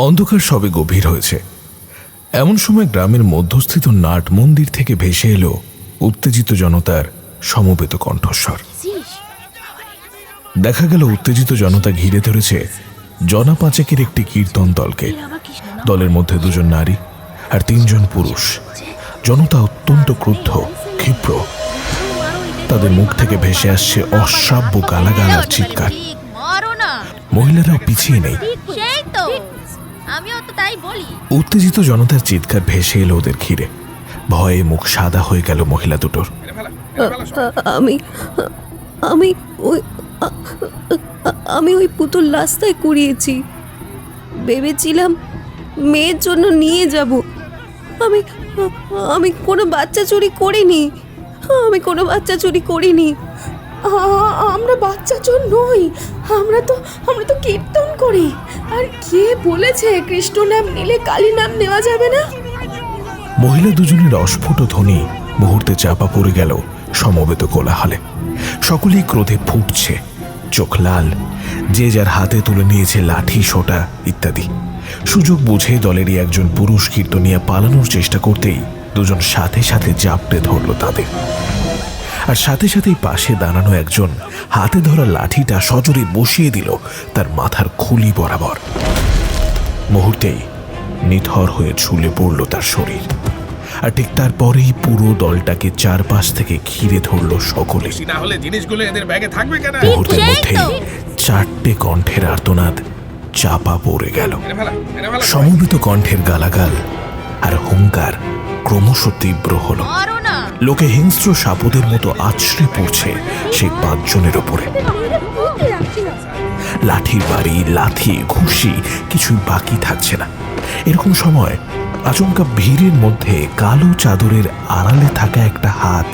অন্ধকার সবে গভীর হয়েছে। এমন সময় গ্রামের মধ্যস্থিত নাট মন্দির থেকে ভেসে এলো উত্তেজিত জনতার সমবেত কণ্ঠস্বর। দেখা গেল উত্তেজিত জনতা ঘিরে ধরেছে জনা পাঁচেকের একটি কীর্তন দলকে। দলের মধ্যে 2 জন নারী আর 3 জন পুরুষ। জনতা অত্যন্ত ক্রুদ্ধ, ক্ষিপ্র। তাদের মুখ থেকে ভেসে আসছে অশ্রাব্য গালাগাল আর চিৎকার। মহিলারাও পিছিয়ে নেই। উত্তেজিত জনতার চিৎকার ভেসে এলো ওদের ঘিরে। ভয়ে মুখ সাদা হয়ে গেল মহিলা দুটোর। আমি ওই পুতুল রাস্তায় কুড়িয়েছি, ভেবেছিলাম মেয়ের জন্য নিয়ে যাব। আমি কোনো বাচ্চা চুরি করিনি। আমরা বাচ্চা চোর নই, আমরা তো কীর্তন করি। আর কে বলেছে কৃষ্ণ নাম নিলে কালী নাম নেওয়া যাবে না? মহিলা দুজনের অস্ফুট ধ্বনি মুহূর্তে চাপা পড়ে গেল সমবেত কোলাহলে। সকলেই ক্রোধে ফুটছে, চোখ লাল। যে যার হাতে তুলে নিয়েছে লাঠি, সোটা ইত্যাদি। সুযোগ বুঝে দলেরই একজন পুরুষ কীর্তনিয়া পালানোর চেষ্টা করতেই 2 জন সাথে সাথে জাপটে ধরল তাদের। আর সাথে সাথেই পাশে দাঁড়ানো একজন হাতে ধরা লাঠিটা সজোরে বসিয়ে দিল তার মাথার খুলি বরাবর। মুহূর্তেই নিথর হয়ে ঝুলে পড়ল তার শরীর। আর ঠিক তারপরেই পুরো দলটাকে চারপাশ থেকে ঘিরে ধরল সকলে। মুহূর্তের মধ্যেই 4টে কণ্ঠের আর্তনাদ চাপা পড়ে গেল। সমবেত কণ্ঠের গালাগাল আর হুঙ্কার ক্রমশ তীব্র হল। লোকে হিংস্র সাপদের মতো আছড়ে পড়ছে সেই 5 জনের ওপরে। লাঠির বাড়ি, লাথি, ঘুষি কিছুই বাকি থাকছে না। এরকম সময় আচমকা ভিড়ের মধ্যে কালো চাদরের আড়ালে থাকা একটা হাত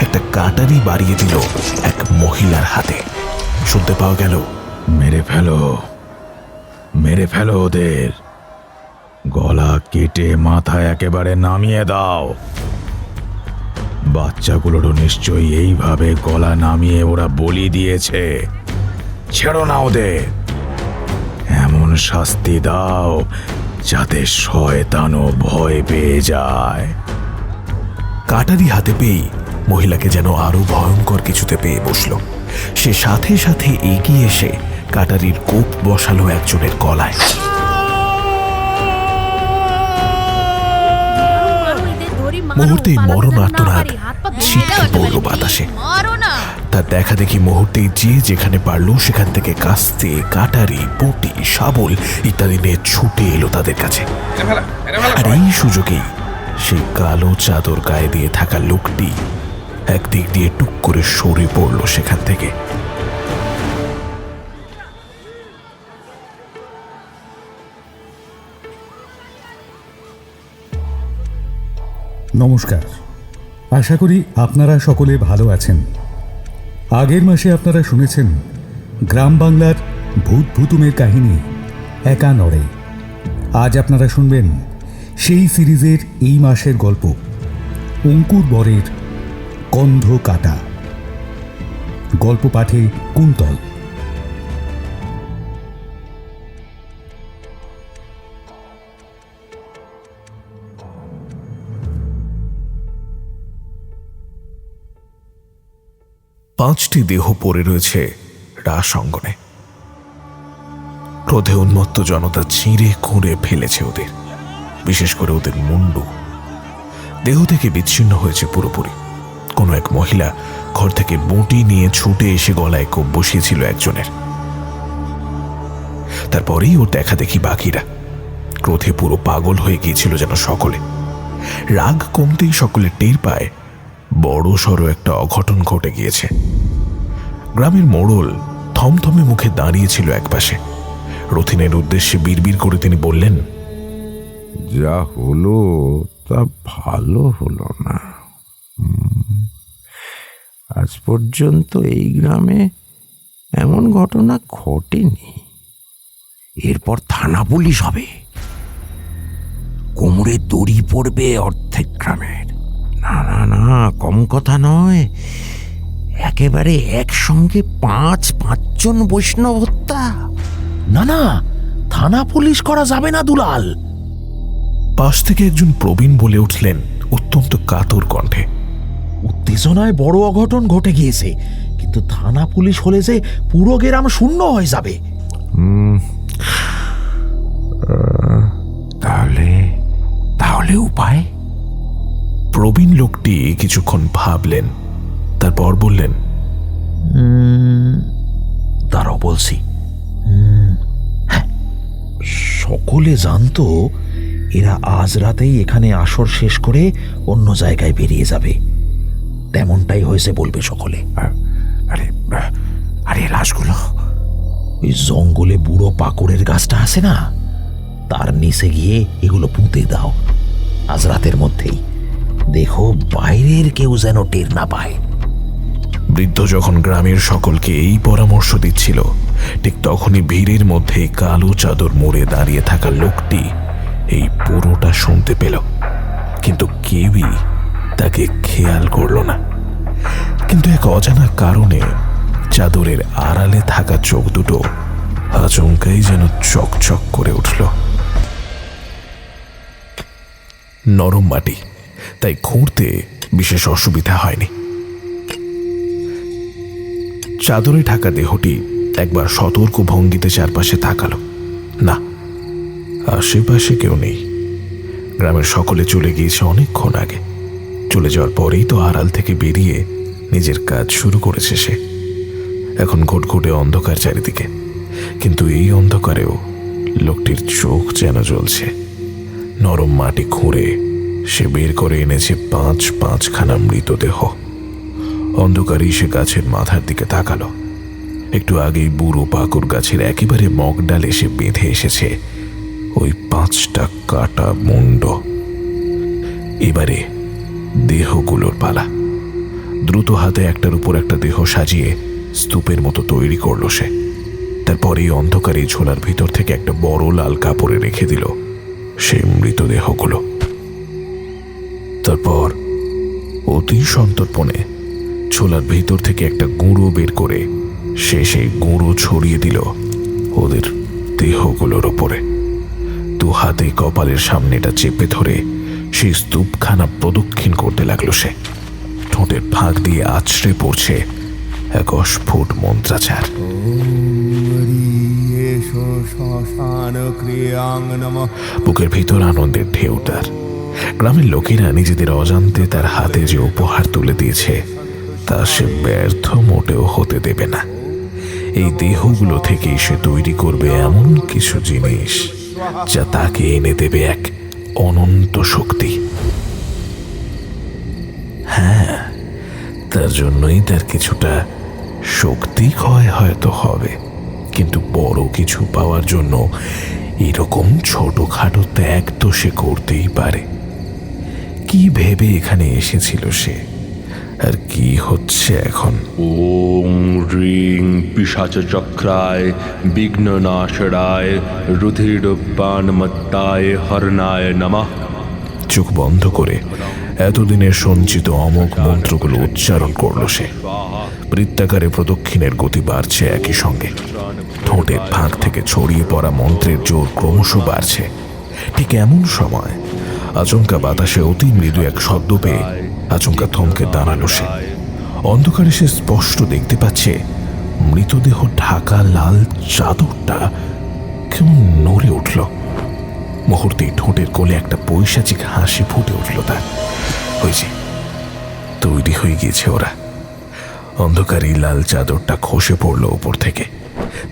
একটা কাটারি বাড়িয়ে দিল এক মহিলার হাতে। শুনতে পাওয়া গেল, মেরে ফেলো ওদের, গলা কেটে মাথা একেবারে নামিয়ে দাও। বাচ্চাগুলোরও নিশ্চয়ই এইভাবে গলা নামিয়ে ওরা বলি দিয়েছে। ছেড়ো না ওদের, এমন শাস্তি দাও যাতে শয়তানও ভয় পেয়ে যায়। কাটারি হাতে পেয়ে মহিলাকে যেন আরো ভয়ঙ্কর কিছুতে পেয়ে বসল। সে সাথে সাথে এগিয়ে এসে কাটারির কোপ বসালো একজনের গলায়। মুহূর্তেই মরণ আর্তনাদ ছিটকে পড়ল বাতাসে। তার দেখা দেখি মুহূর্তেই যে যেখানে পারল সেখান থেকে কাস্তে, কাটারি, বটি, শাবল ইত্যাদি নিয়ে ছুটে এলো তাদের কাছে। আর এই সুযোগেই সেই কালো চাদর গায়ে দিয়ে থাকা লোকটি একদিক দিয়ে টুক করে সরে পড়ল সেখান থেকে। নমস্কার, আশা করি আপনারা সকলে ভালো আছেন। আগের মাসে আপনারা শুনেছেন গ্রাম বাংলার ভূত ভুতুমের কাহিনী একা নড়ে। আজ আপনারা শুনবেন সেই সিরিজের এই মাসের গল্প, অঙ্কুর বরের গন্ধ কাটা। গল্প পাঠে কুন্তল। পাঁচটি দেহ পড়ে রয়েছে রাস অঙ্গনে। ক্রোধে উন্মত্ত জনতা ছিঁড়ে খুঁড়ে ফেলেছে ওদের, বিশেষ করে ওদের মুন্ডু। দেহ থেকে বিচ্ছিন্ন হয়েছে পুরোপুরি। কোনো এক মহিলা ঘর থেকে বঁটি নিয়ে ছুটে এসে গলায় কোপ বসিয়েছিল একজনের। তারপরেই ওর দেখা দেখি বাকিরা। ক্রোধে পুরো পাগল হয়ে গিয়েছিল যেন সকলে। রাগ কমতেই সকলে টের পায় বড় সড় একটা অঘটন ঘটে গিয়েছে। গ্রামের মোড়ল থমথমে মুখে দাঁড়িয়েছিল একপাশে। রথিনের উদ্দেশ্যে বিড়বিড় করে তিনি বললেন, যা হলো তা ভালো হলো না। আজ পর্যন্ত এই গ্রামে এমন ঘটনা ঘটেনি। এরপর থানা পুলিশ হবে, কোমরে দড়ি পড়বে অর্ধেক গ্রামের। না না না, কম কথা নয়, একেবারে একসঙ্গে 5-5 জন বৈষ্ণব হত্যা। না না, থানা পুলিশ করা যাবে না দুলাল? পাশ থেকে একজন প্রবীণ বলে উঠলেন অত্যন্ত কাতর কণ্ঠে। উত্তেজনায় বড় অঘটন ঘটে গিয়েছে, কিন্তু থানা পুলিশ হলে যে পুরো গ্রাম শূন্য হয়ে যাবে। তাহলে উপায়? প্রবীণ লোকটি কিছুক্ষণ ভাবলেন, তারপর বললেন, তারাও বলছি। হ্যাঁ, সকলে জানতো এরা আজ রাতেই এখানে আসর শেষ করে অন্য জায়গায় বেরিয়ে যাবে। তেমনটাই হয়েছে বলবে সকলে। আরে লাশগুলো? ওই জঙ্গলে বুড়ো পাকড়ের গাছটা আছে না, তার নিচে গিয়ে এগুলো পুঁতে দাও আজ রাতের মধ্যেই। দেখো বাইরের কেউ যেন টের না পায়। বৃদ্ধ যখন গ্রামের সকলকে এই পরামর্শ দিচ্ছিল, ঠিক তখনই ভিড়ের মধ্যে কালো চাদর মুড়ে দাঁড়িয়ে থাকা লোকটি এই পুরোটা শুনতে পেল, কিন্তু কেউই তাকে খেয়াল করল না। কিন্তু এক অজানা কারণে চাদরের আড়ালে থাকা চোখ দুটো আচমকাই যেন চকচক করে উঠল। নরম মাটি, তাই খুঁড়তে বিশেষ অসুবিধা হয়নি। চাদরে ঢাকা দেহটি একবার সতর্ক ভঙ্গিতে চারপাশে তাকালো। না, আশেপাশে কেউ নেই। গ্রামের সকলে চলে গিয়েছে অনেকক্ষণ আগে। চলে যাওয়ার পরেই তো আড়াল থেকে বেরিয়ে নিজের কাজ শুরু করেছে সে। এখন ঘুটঘুটে অন্ধকার চারিদিকে, কিন্তু এই অন্ধকারেও লোকটির চোখ যেন জ্বলছে। নরম মাটি খুঁড়ে সে বের করে এনেছে ৫-৫খানা মৃতদেহ। অন্ধকারেই সে গাছের মাথার দিকে তাকালো। একটু আগেই বুড়ো পাকুর গাছের একেবারে মগডালে সে বেঁধে এসেছে ওই ৫টা কাটা মুন্ড। এবারে দেহগুলোর পালা। দ্রুত হাতে একটার উপর একটা দেহ সাজিয়ে স্তূপের মতো তৈরি করলো সে। তারপর এই অন্ধকারে ঝোলার ভিতর থেকে একটা বড় লাল কাপড়ে রেখে দিল সেই মৃতদেহগুলো। তারপর অতি সন্তর্পণে ছোলার ভিতর থেকে একটা গুঁড়ো বের করে সে সেই গুঁড়ো ছড়িয়ে দিল ওদের দেহগুলোর ওপরে। দু হাতে কপালের সামনেটা চেপে ধরে সেই স্তূপখানা প্রদক্ষিণ করতে লাগলো সে। ঠোঁটের ফাঁক দিয়ে আছড়ে পড়ছে এক অস্ফুট মন্ত্রাচার। বুকের ভিতর আনন্দের ঢেউ তার। গ্রামের লোকেরা নিজেদের অজান্তে তার হাতে যে উপহার তুলে দিয়েছে তা সে ব্যর্থ মোটেও হতে দেবে না। এই দেহগুলো থেকেই সে তৈরি করবে এমন কিছু জিনিস যা তাকে এনে দেবে এক অনন্ত শক্তি। হ্যাঁ, তার জন্যই তার কিছুটা শক্তি ক্ষয় হয়তো হবে, কিন্তু বড় কিছু পাওয়ার জন্য এরকম ছোটখাটো ত্যাগ তো সে করতেই পারে। কি ভেবে এখানে এসেছিল সে, আর কি হচ্ছে এখন? ওম রিং পিশাচ চক্রায় বিঘ্ননাশরায় রুধিরবাণমত্তায় হরনায় নমঃ। চোখ বন্ধ করে এতদিনের সঞ্চিত অমোঘ মন্ত্রগুলো উচ্চারণ করল সে। বৃত্তাকারে প্রদক্ষিণের গতি বাড়ছে একই সঙ্গে। ঠোঁটের ফাঁক থেকে ছড়িয়ে পড়া মন্ত্রের জোর ক্রমশ বাড়ছে। ঠিক এমন সময় আচমকা বাতাসে অতি মৃদু এক শব্দ পেয়ে আচমকা থমকে দাঁড়ালো সে। অন্ধকারে সে স্পষ্ট দেখতে পাচ্ছে মৃতদেহ ঢাকা লাল চাদরটা কেমন নড়ে উঠল। মুহূর্তেই ঠোঁটের কোলে একটা পৈশাচিক হাসি ফুটে উঠল তার। ওই যে তৈরি হয়ে গিয়েছে ওরা। অন্ধকারী লাল চাদরটা খসে পড়ল উপর থেকে।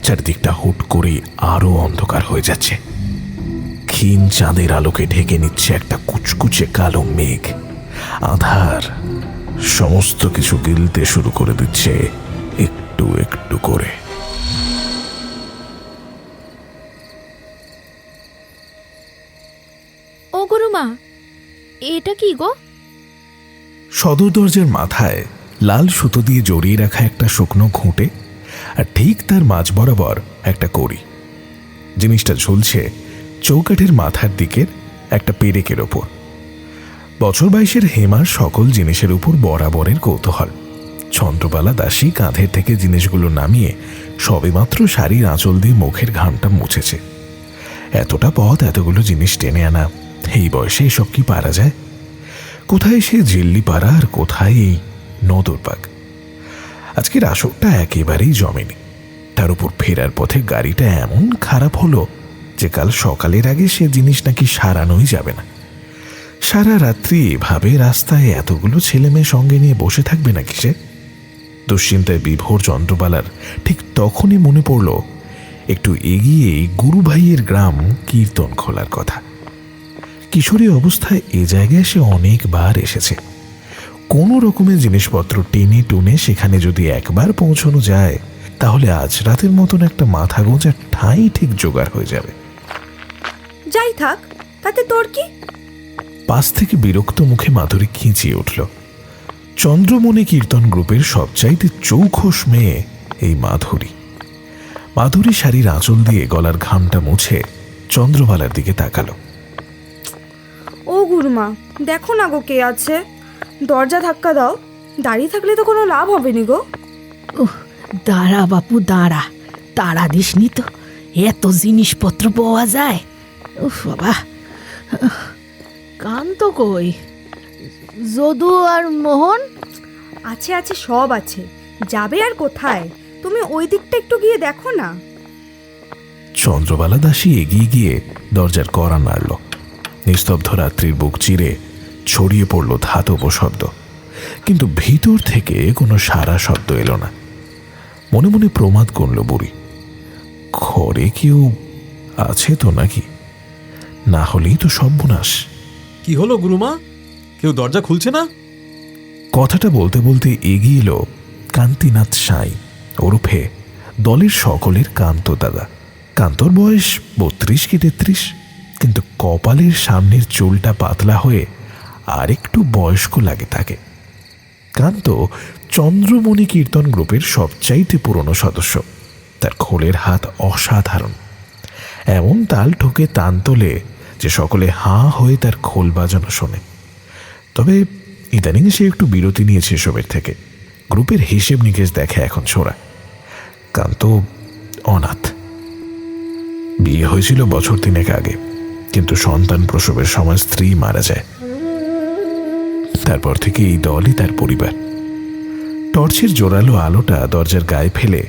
চারদিকটা হুট করেই আরো অন্ধকার হয়ে যাচ্ছে। ক্ষীণ চাঁদের আলোকে ঢেকে নিচ্ছে একটা কুচকুচে কালো মেঘ। আধার সমস্ত কিছু গিলতে শুরু করে দিচ্ছে একটু একটু করে। ও গুরুমা, এটা কি গো? সদর দরজার মাথায় লাল সুতো দিয়ে জড়িয়ে রাখা একটা শুকনো ঘুঁটে, আর ঠিক তার মাঝ বরাবর একটা কড়ি। জিনিসটা ঝুলছে চৌকাঠের মাথার দিকের একটা পেরেকের ওপর। বছর 22-এর হেমার সকল জিনিসের উপর বরাবরের কৌতূহল। চন্দ্রবালা দাসী কাঁধের থেকে জিনিসগুলো নামিয়ে সবেমাত্র শাড়ির আঁচল দিয়ে মুখের ঘামটা মুছেছে। এতটা পথ এতগুলো জিনিস টেনে আনা, এই বয়সে এসব কি পারা যায়? কোথায় সে জিল্লি পাড়া আর কোথায় এই নদরবাগ। আজকের আসরটা একেবারেই জমেনি। তার উপর ফেরার পথে গাড়িটা এমন খারাপ হলো যে কাল সকালের আগে সে জিনিস নাকি সারানোই যাবে না। সারা রাত্রি এভাবে রাস্তায় এতগুলো ছেলে মেয়ে সঙ্গে নিয়ে বসে থাকবে নাকি সে? দুশ্চিন্তায় বিভোর চন্দ্রবালার ঠিক তখনই মনে পড়ল একটু এগিয়েই গুরু ভাইয়ের গ্রাম কীর্তন খোলার কথা। কিশোরী অবস্থায় এ জায়গায় সে অনেকবার এসেছে। কোনো রকমের জিনিসপত্র টেনে টুনে সেখানে যদি একবার পৌঁছানো যায় তাহলে আজ রাতের মতন একটা মাথা গোঁজার ঠাঁই ঠিক জোগাড় হয়ে যাবে। যাই থাক, তাতে তোর কি? পাশ থেকে বিরক্ত মুখে মাধুরী খিঁচিয়ে উঠল। চন্দ্রমণি কীর্তন গ্রুপের সবচাইতে চৌখোশ মেয়ে এই মাধুরী। মাধুরী শাড়ির আঁচল দিয়ে গলার ঘামটা মুছে চন্দ্রবালার দিকে তাকালো। ও গুরুমা, দেখো না গো কে আছে, দরজা ধাক্কা দাও। দাঁড়িয়ে থাকলে তো কোনো লাভ হবে নি গো। দাঁড়া বাপু দাঁড়া, তাড়া দিসনি তো, এত জিনিসপত্র পাওয়া যায়। উফ বাবা, কান্ত কই? যদু আর মোহন? আছে আছে, সব আছে, যাবে আর কোথায়? তুমি ওই দিকটা একটু গিয়ে দেখো না। চন্দ্রবালা দাসী এগিয়ে গিয়ে দরজার কড়া নাড়ল। নিস্তব্ধ রাত্রির বুক চিরে ছড়িয়ে পড়ল ধাতব শব্দ, কিন্তু ভিতর থেকে কোনো সারা শব্দ এলো না। মনে মনে প্রমাদ গুনল বুড়ি, ঘরে কেউ আছে তো নাকি? না হলেই তো সর্বনাশ। কি হলো গুরুমা, কেউ দরজা খুলছে না? কথাটা বলতে বলতে এগিয়ে এলো কান্তিনাথ সাঁই ওরফে দলের সকলের কান্ত দাদা। কান্তর বয়স 32 কি 33, কিন্তু কপালের সামনের চুলটা পাতলা হয়ে আর একটু বয়স্ক লাগে তাকে। কান্ত চন্দ্রমণি কীর্তন গ্রুপের সবচাইতে পুরনো সদস্য। তার খোলের হাত অসাধারণ, এমন তাল ঠোকে তান তোলে যে সকলে হাঁ হয়ে তার খোল বাজানো শোনে। তবে ইদানিং সে একটু বিরতি নিয়েছে এসবের থেকে। গ্রুপের হিসেব নিকেশ দেখে এখন ছোড়া। কান্ত অনাথ। বিয়ে হয়েছিল বছর 3 আগে, কিন্তু সন্তান প্রসবের সময় স্ত্রী মারা যায়। তারপর থেকে এই দলই তার পরিবার। টর্চের জোরালো আলোটা দরজার গায়ে ফেলে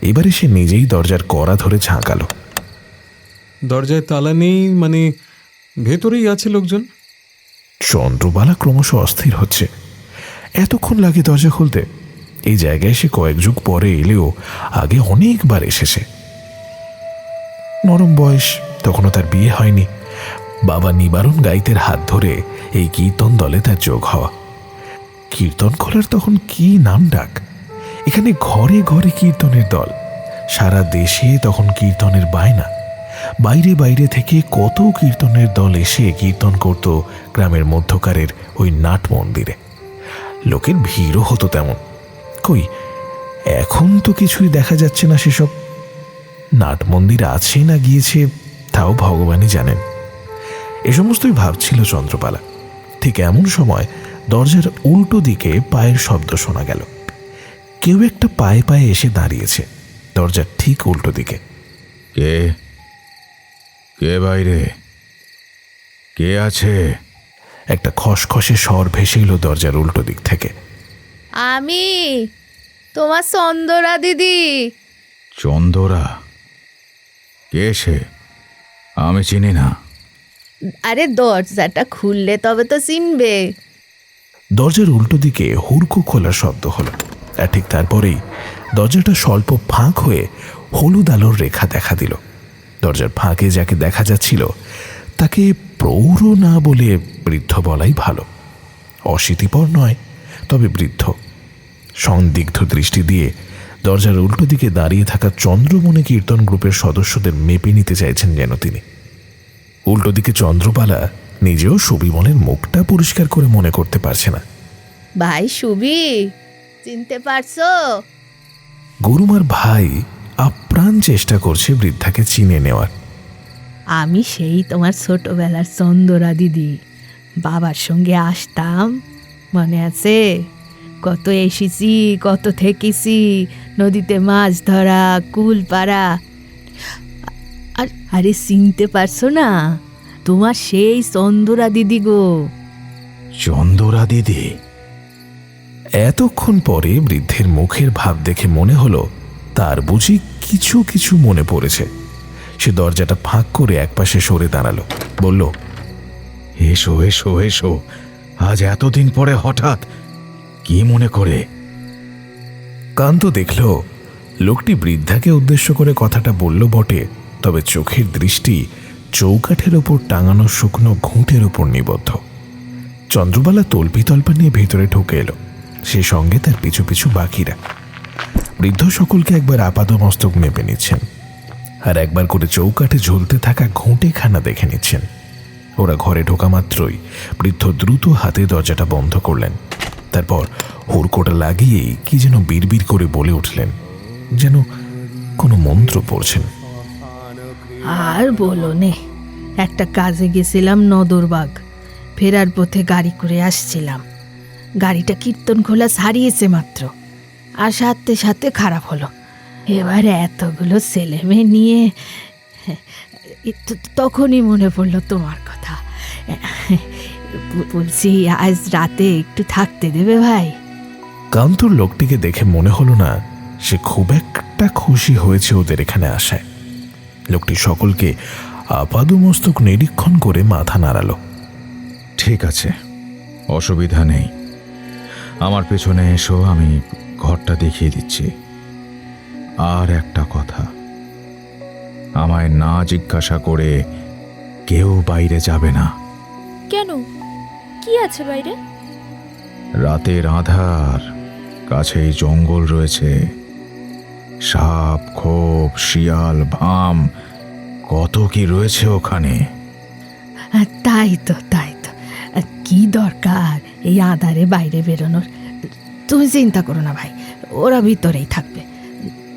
এবারে সে নিজেই দরজার কড়া ধরে ঝাঁকালো। দরজায় তালা নেই মানে ভেতরেই আছে লোকজন? চন্দ্রবালা ক্রমশ অস্থির হচ্ছে। এতক্ষণ লাগে দরজা খুলতে? এই জায়গায় সে কয়েক যুগ পরে এলেও আগে অনেকবার এসেছে। নরম বয়স, তখনও তার বিয়ে হয়নি। বাবা নিবারণ গাইতের হাত ধরে এই কীর্তন দলে তার যোগ হওয়া। কীর্তন খোলার তখন কি নাম ডাক! এখানে ঘরে ঘরে কীর্তনের দল। সারা দেশে তখন কীর্তনের বায়না। বাইরে বাইরে থেকে কত কীর্তনের দল এসে কীর্তন করত গ্রামের মধ্যকারের ওই নাট মন্দিরে। লোকের ভিড়ও হতো তেমন। কই, এখন তো কিছুই দেখা যাচ্ছে না সেসব। নাট মন্দির আছে না গিয়েছে তাও ভগবানই জানেন। এ সমস্তই ভাবছিল চন্দ্রবালা। ঠিক এমন সময় দরজার উল্টো দিকে পায়ের শব্দ শোনা গেল। কেউ একটা পায়ে পায়ে এসে দাঁড়িয়েছে দরজার ঠিক উল্টো দিকে। কে কে বাইরে? কে আছে? একটা খসখসে স্বর ভেসে এলো দরজার উল্টো দিক থেকে। আমি তোমার চন্দরা দিদি। চন্দরা? কে সে? আমি চিনি না। আরে দরজাটা খুললে তবে তো চিনবে। দরজার উল্টো দিকে হুড়কো খোলার শব্দ হলো, আর ঠিক তারপরেই দরজাটা স্বল্প ফাঁক হয়ে হলুদ আলোর রেখা দেখা দিল। দরজার ফাঁকে যাকে দেখা যাচ্ছিল তাকে প্রৌঢ় না বলে বৃদ্ধ বলাই ভালো। অশীতিপর নয়, তবে বৃদ্ধ। সন্দিগ্ধ দৃষ্টি দিয়ে দরজার উল্টো দিকে দাঁড়িয়ে থাকা চন্দ্রমণি কীর্তন গ্রুপের সদস্যদের মেপে নিতে চাইছেন যেন তিনি। উল্টো দিকে চন্দ্রবালা নিজেও সুবিমলের মুখটা পরিষ্কার করে মনে করতে পারছে না। ভাই সুবি, চিনতে পারছো? গুরুমার ভাই আপ্রাণ চেষ্টা করছে বৃদ্ধাকে চিনে নেওয়ার। আমি সেই তোমার ছোটবেলার চন্দরা দিদি। বাবার সঙ্গে আসতাম, মনে আছে? কত এসেছি, কত থেকেছি, নদীতে মাছ ধরা, কুল পাড়া। আর আরে চিনতে পারছো না? তোমার সেই চন্দরা দিদি গো। চন্দরা দিদি? এতক্ষণ পরে বৃদ্ধের মুখের ভাব দেখে মনে হলো তার বুঝি কিছু কিছু মনে পড়েছে। সে দরজাটা ফাঁক করে একপাশে সরে দাঁড়ালো, বলল, এসো এসো এসো, আজ এতদিন পরে হঠাৎ কি মনে করে? কান্ত দেখল লোকটি বৃদ্ধাকে উদ্দেশ্য করে কথাটা বলল বটে, তবে চোখের দৃষ্টি চৌকাঠের ওপর টাঙানো শুকনো ঘুঁটের ওপর নিবদ্ধ। চন্দ্রবালা তল্পি নিয়ে ভেতরে ঢুকে এলো, সে সঙ্গে তার পিছু পিছু বাকিরা। বৃদ্ধ সকলকে একবার আপাদমস্তক মেপে নিচ্ছেন, আর একবার করে চৌকাঠে ঝুলতে থাকা ঘুঁটেখানা দেখে নিচ্ছেন। ওরা ঘরে ঢোকা মাত্রই বৃদ্ধ দ্রুত হাতে দরজাটা বন্ধ করলেন। তারপর হুড়কোটা লাগিয়েই কি যেন বিড়বিড় করে বলে উঠলেন, যেন কোনো মন্ত্র পড়ছেন। আর বলো নে, একটা কাজে গেছিলাম নদরবাগ, ফেরার পথে গাড়ি করে আসছিলাম। গাড়িটা কীর্তন খোলা ছাড়িয়েছে মাত্র, আর সাথে সাথে খারাপ হলো। এবার এতগুলো ছেলে মেয়ে নিয়ে তখনই মনে পড়লো তোমার কথা। বলছি আজ রাতে একটু থাকতে দেবে ভাই? কান্তর লোকটিকে দেখে মনে হলো না সে খুব একটা খুশি হয়েছে ওদের এখানে আসায়। লোকটি সকলকে আপাদমস্তক নিরীক্ষণ করে মাথা নাড়ালো। ঠিক আছে, অসুবিধা নেই, আমার পেছনে এসো, আমি ঘরটা দেখিয়ে দিচ্ছি। আর একটা কথা, আমায় না জিজ্ঞাসা করে কেউ বাইরে যাবে না। কেন, কি আছে বাইরে? রাতের আঁধার, কাছেই জঙ্গল রয়েছে, সাপ, খোপ, শিয়াল, ভাম, কত কি রয়েছে ওখানে। তাই তো কি দরকার এই আঁধারে বাইরে বেরোনোর? তুমি চিন্তা করো না ভাই, ওরা ভিতরেই থাকবে।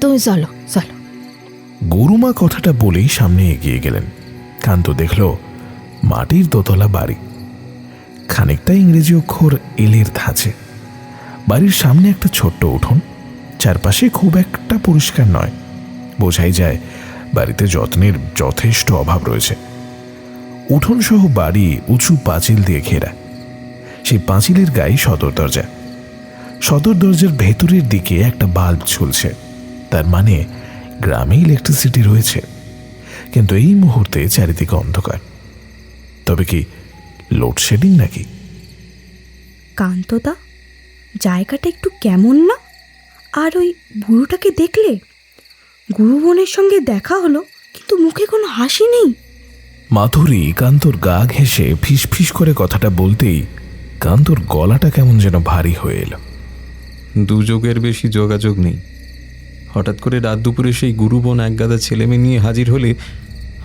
তুমি চলো চলো। গরুমা কথাটা বলেই সামনে এগিয়ে গেলেন। কান্ত দেখল মাটির দোতলা বাড়ি, খানিকটা ইংরেজি অক্ষর এলের ধাঁচে। বাড়ির সামনে একটা ছোট্ট উঠোন, চারপাশে খুব একটা পরিষ্কার নয়, বোঝাই যায় বাড়িতে যত্নের যথেষ্ট অভাব রয়েছে। উঠোন সহ বাড়ি উঁচু পাঁচিল দিয়ে ঘেরা। সেই পাঁচিলের গায়ে সদর দরজা। সদর দরজার ভেতরের দিকে একটা বাল্ব ঝুলছে, তার মানে গ্রামে ইলেকট্রিসিটি রয়েছে। কিন্তু এই মুহূর্তে চারিদিকে অন্ধকার। তবে কি লোডশেডিং নাকি? কান্তদা, জায়গাটা একটু কেমন না? আর ওই বুড়োটাকে দেখলে? গুরুবনের সঙ্গে দেখা হলো, কিন্তু মুখে কোনো হাসি নেই। মাধুরী কান্তর গা ঘেঁষে ফিস ফিস করে কথাটা বলতেই কান্তর গলাটা কেমন যেন ভারী হয়ে এলো। দুযোগের বেশি যোগাযোগ নেই। হঠাৎ করে রাত দুপুরে সেই গুরুবন একগাদা ছেলেমেয়ে নিয়ে হাজির হলে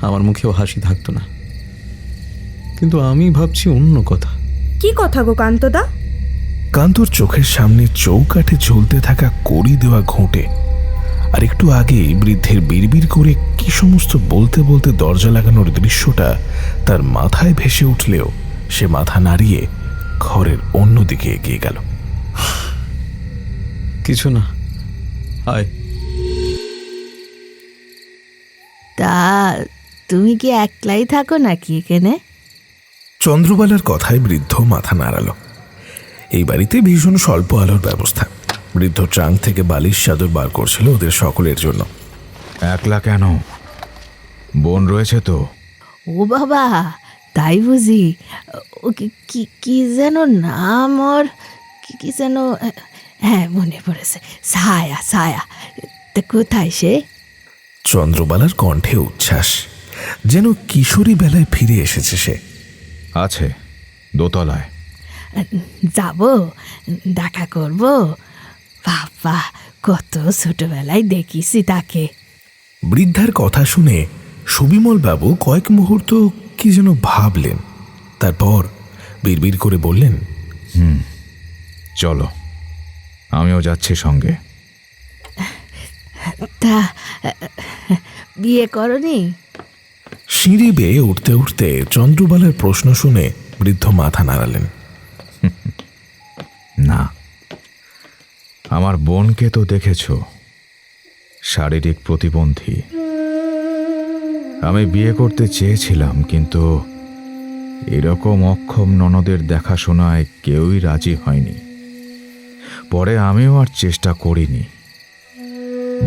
আমার মুখেও হাসি থাকতো না। কিন্তু আমি ভাবছি অন্য কথা। কি কথা গো কান্তদা? কান্তর চোখের সামনে চৌকাঠে ঝুলতে থাকা কড়ি দেওয়া ঘুঁটে, আর একটু আগেই বৃদ্ধের বিড়বিড় করে কি সমস্ত বলতে বলতে দরজা লাগানোর দৃশ্যটা তার মাথায় ভেসে উঠলেও সে মাথা নাড়িয়ে ঘরের অন্যদিকে এগিয়ে গেল। কিছু না, আয়। তা তুমি কি একলাই থাকো নাকি এখানে? চন্দ্রবালার কথায় বৃদ্ধ মাথা নাড়াল। এই বাড়িতে ভীষণ স্বল্প আলোর ব্যবস্থা। বৃদ্ধ ট্রাঙ্ক থেকে বালিশ চাদর বার করছিল ওদের সকলের জন্য। একলা কেন? বোন রয়েছে তো। ও বাবা, তাই বুঝি? ও কি যেন নাম ওর, কি যেন, হ্যাঁ মনে পড়েছে, ছায়া। তা কোথায় সে? চন্দ্রবালার কণ্ঠে উচ্ছ্বাস, যেন কিশোরী বেলায় ফিরে এসেছে সে। আছে দোতলায়। যাব, দেখা করব। বাবা, কত ছোটবেলায় দেখিছি তাকে। বৃদ্ধার কথা শুনে সুবিমল বাবু কয়েক মুহূর্ত কি যেন ভাবলেন, তারপর বিড়বিড় করে বললেন, চলো, আমিও যাচ্ছি সঙ্গে। তা বিয়ে করনি? সিঁড়ি বেয়ে উঠতে উঠতে চন্দ্রবালার প্রশ্ন শুনে বৃদ্ধ মাথা নাড়ালেন। না, আমার বোনকে তো দেখেছ, শারীরিক প্রতিবন্ধী, আমি বিয়ে করতে চেয়েছিলাম, কিন্তু এরকম অক্ষম ননদের দেখাশোনায় কেউই রাজি হয়নি। পরে আমিও আর চেষ্টা করিনি।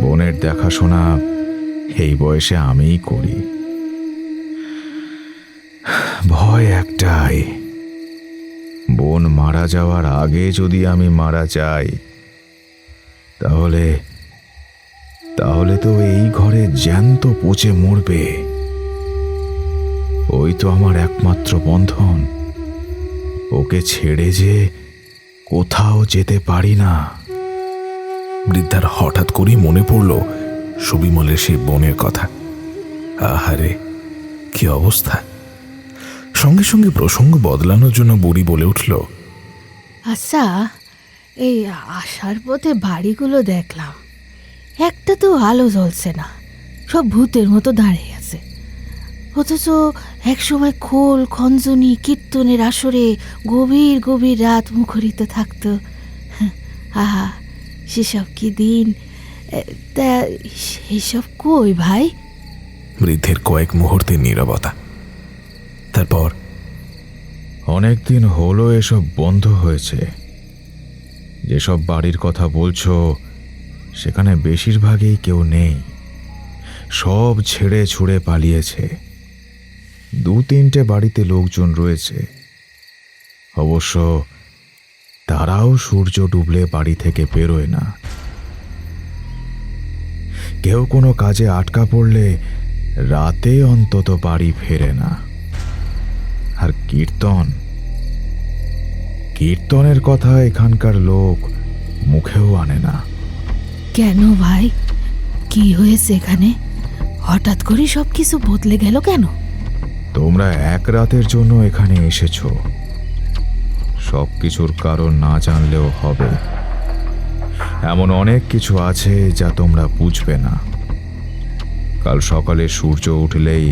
বোনের দেখাশোনা এই বয়সে আমিই করি। ভয় একটাই, বোন মারা যাওয়ার আগে যদি আমি মারা যাই, তাহলে তাহলে তো এই ঘরে জ্যান্ত পচে মরবে। ওই তো আমার একমাত্র বন্ধন, ওকে ছেড়ে যে কোথাও যেতে পারি না। বৃদ্ধার হঠাৎ করেই মনে পড়ল সুবিমলের সেই বোনের কথা। আহারে, কি অবস্থা! সঙ্গে সঙ্গে প্রসঙ্গ বদলানোর জন্য বুড়ি বলে উঠল, আচ্ছা, এই আসার পথে বাড়িগুলো দেখলাম, একটা তো আলো জ্বলছে না, সব ভূতের মতো দাঁড়িয়ে আছে। অথচ একসময় খোল, খঞ্জনি, কীর্তনের আসরে গভীর গভীর রাত মুখরিত থাকতো। আহা, সেসব কি দিন! তা সেসব কই ভাই? বৃদ্ধের কয়েক মুহূর্তের নীরবতা। তারপর, অনেকদিন হলো এসব বন্ধ হয়েছে। যেসব বাড়ির কথা বলছো সেখানে বেশিরভাগই কেউ নেই, সব ছেড়ে ছুড়ে পালিয়েছে। 2-3টে বাড়িতে লোকজন রয়েছে, অবশ্য তারাও সূর্য ডুবলে বাড়ি থেকে বেরোয় না। কেউ কোনো কাজে আটকা পড়লে রাতে অন্তত বাড়ি ফেরে না। আর কীর্তনের কথা এখানকার লোক মুখেও আনে না। কেন ভাই, কি হয়েছে এখানে? হঠাৎ করে সব কিছু বদলে গেল কেন? তোমরা এক রাতের জন্য এখানে এসেছো, সব কিছুর কারণ না জানলেও হবে। এমন অনেক কিছু আছে যা তোমরা বুঝবে না। কাল সকালে সূর্য উঠলেই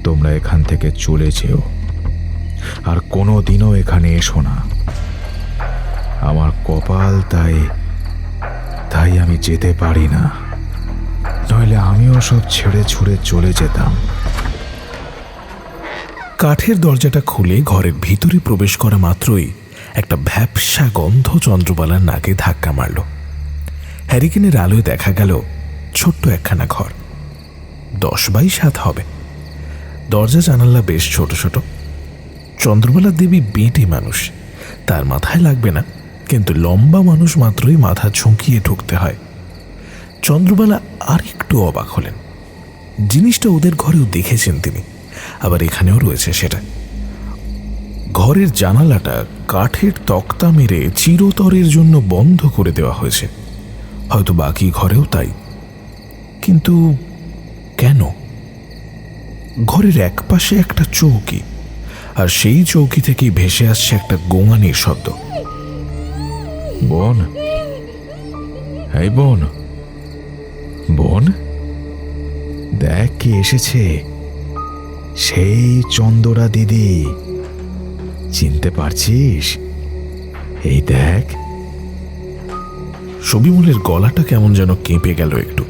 তোমরা এখান থেকে চলে যেও, আর কোনো দিনও এখানে এসো না। আমার কপাল তাই আমি যেতে পারি না, নইলে আমিও সব ছেড়ে ছুড়ে চলে যেতাম। কাঠের দরজাটা খুলে ঘরের ভিতরে প্রবেশ করা মাত্রই একটা ভ্যাপসা গন্ধ চন্দ্রবালার নাকে ধাক্কা মারল। হ্যারিকেনের আলোয় দেখা গেল ছোট্ট একখানা ঘর, 10x7 হবে। দরজা জানালা বেশ ছোট ছোট। চন্দ্রবালা দেবী বেঁটে মানুষ, তার মাথায় লাগবে না, কিন্তু লম্বা মানুষ মাত্রই মাথা ঝুঁকিয়ে ঢুকতে হয়। চন্দ্রবালা আর একটু অবাক হলেন। জিনিসটা ওদের ঘরেও দেখেছেন তিনি, আবার এখানেও রয়েছে সেটা। ঘরের জানালাটা কাঠের তক্তা মেরে চিরতরের জন্য বন্ধ করে দেওয়া হয়েছে, হয়তো বাকি ঘরেও তাই। কিন্তু কেন? ঘরের একপাশে একটা চৌকি, আর সেই চৌকি থেকেই ভেসে আসছে একটা গোঙানির শব্দ। বোন, এই বোন, বোন, দেখ কি এসেছে, সেই চন্দরা দিদি। চিনতে পারছিস? এই দেখ। সবিমলের গলাটা কেমন যেন কেঁপে গেল একটু।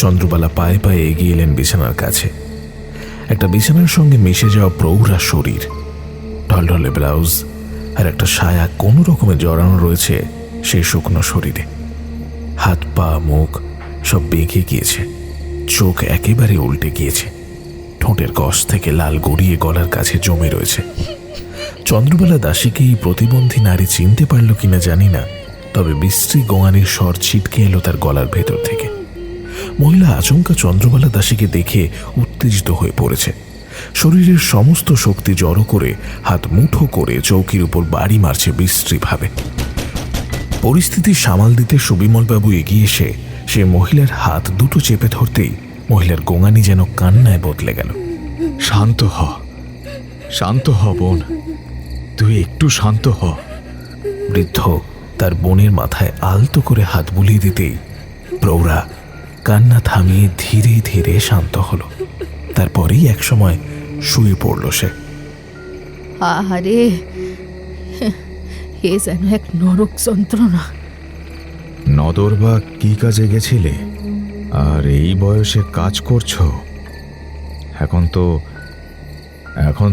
চন্দ্রবালা পায়ে পায়ে এগিয়ে এলেন বিছানার কাছে। একটা বিছানার সঙ্গে মিশে যাওয়া প্রৌঢ়া শরীর, ঢলঢলে ব্লাউজ, আর একটা সায়া কোনো রকমে জড়ানো রয়েছে সেই শুকনো শরীরে। হাত পা মুখ সব বেঁকে গিয়েছে, চোখ একেবারে উল্টে গিয়েছে, ঠোঁটের কষ থেকে লাল গড়িয়ে গলার কাছে জমে রয়েছে। চন্দ্রবালা দাসীকে এই প্রতিবন্ধী নারী চিনতে পারল কিনা জানি না, তবে বিশ্রী গোঙানির স্বর ছিটকে এলো তার গলার ভেতর থেকে। মহিলা আচমকা চন্দ্রবালা দাসীকে দেখে উত্তেজিত হয়ে পড়েছে। শরীরের সমস্ত শক্তি জড়ো করে হাত মুঠো করে চৌকির উপর বাড়ি মারছে বিশ্রীভাবে। পরিস্থিতি সামাল দিতে সুবিমলবাবু এগিয়ে এসে সে মহিলার হাত দুটো চেপে ধরতেই মহিলার গোঙানি যেন কান্নায় বদলে গেল। শান্ত হ, শান্ত হ বোন, তুই একটু শান্ত হ। বৃদ্ধ তার বোনের মাথায় আলতো করে হাত বুলিয়ে দিতেই প্রৌঢ়া কান্না থামিয়ে ধীরে ধীরে শান্ত হলো। তারপরেই একসময় শুয়ে পড়ল সে। আহারে, এ যেন এক নরক যন্ত্রণা। নদরবা কি কাজে গেছিলে আর এই বয়সে কাজ করছো? এখন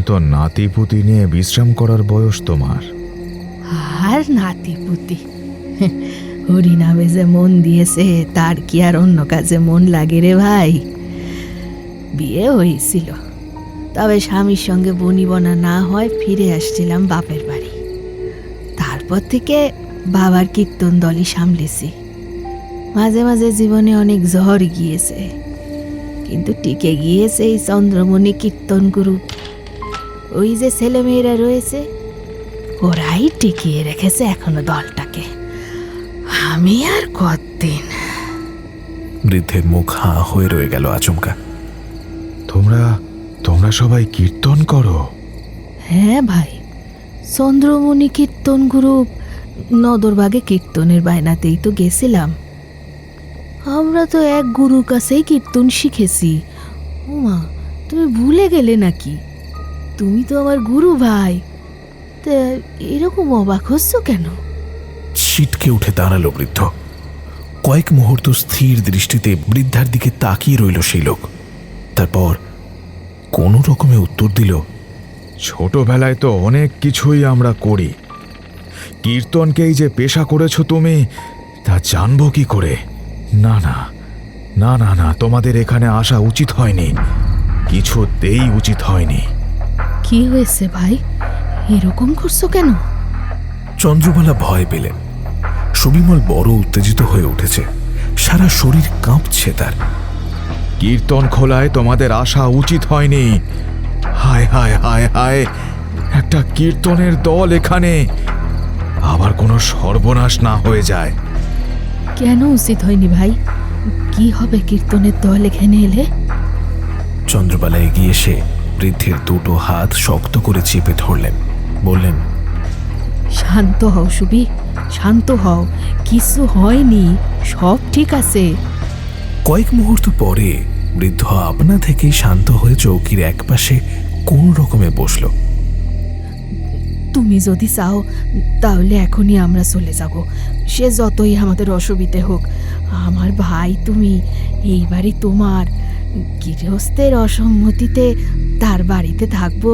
তো নাতিপুতি নিয়ে বিশ্রাম করার বয়স তোমার। আর নাতিপুতি হরিনামে যে মন দিয়েছে তার কি আর অন্য কাজে মন লাগে রে ভাই? বিয়ে হয়েছিল, তবে স্বামীর সঙ্গে বনিবনা না হয় ফিরে আসছিলাম বাপের বাড়ি। তারপর থেকে বাবার কীর্তন দলই সামলেছি। মাঝে মাঝে জীবনে অনেক ঝড় গিয়েছে, কিন্তু টিকে গিয়েছে এই চন্দ্রমণি কীর্তন গ্রুপ। ওই যে ছেলেমেয়েরা রয়েছে, ওরাই টিকিয়ে রেখেছে এখনো দলটাকে। আমি আর কতদিন। বৃদ্ধের মুখ হাঁ হয়ে রয়ে গেল আচমকা। তোমরা সবাই কীর্তন করো? হ্যাঁ ভাই, চন্দ্রমণি কীর্তন গ্রুপ নদরবাগে কীর্তনের বায়নাতেই তো গেছিলাম। আমরা তো এক গুরুর কাছেই কীর্তন শিখেছি। ওমা, তুমি ভুলে গেলে নাকি? তুমি তো আমার গুরু ভাই, তা এরকম অবাক হচ্ছ কেন? ছিটকে উঠে দাঁড়ালো বৃদ্ধ। কয়েক মুহূর্ত স্থির দৃষ্টিতে বৃদ্ধার দিকে তাকিয়ে রইল সেই লোক। তারপর কোনো রকমে উত্তর দিল, ছোটবেলায় তো অনেক কিছুই আমরা করি। কীর্তনকেই যে পেশা করেছো তুমি, তা জানবো কি করে? না না না না না, তোমাদের এখানে আসা উচিত হয়নি, কিছুতেই উচিত হয়নি। কি হয়েছে ভাই, এরকম করছো কেন? চন্দ্রবালা ভয় পেলেন। সুবিমল বড় উত্তেজিত হয়ে উঠেছে, সারা শরীর কাঁপছে তার। কীর্তন খোলায় তোমাদের আসা উচিত হয়নি। হায় হায় হায় হায়, একটা কীর্তনের দল এখানে, আবার কোনো সর্বনাশ না হয়ে যায়। কেন উচিত হয়নি ভাই? কি হবে কীর্তনের দল এখানে এলে? চন্দ্রবালা এগিয়ে এসে বৃদ্ধের দুটো হাত শক্ত করে চেপে ধরলেন, বললেন, শান্ত হও সুবি, শান্ত হও, কিছু হয়নি, সব ঠিক আছে। কয়েক মুহূর্ত পরে বৃদ্ধ আপনা থেকেই শান্ত হয়ে চৌকির একপাশে কোন রকমে বসল। তুমি যদি চাও তাহলে এখনই আমরা চলে যাব, সে যতই আমাদের অসুবিধে হোক। আমার ভাই তুমি, এই বাড়ি তোমার। গৃহস্থের অসম্মতিতে তার বাড়িতে থাকবো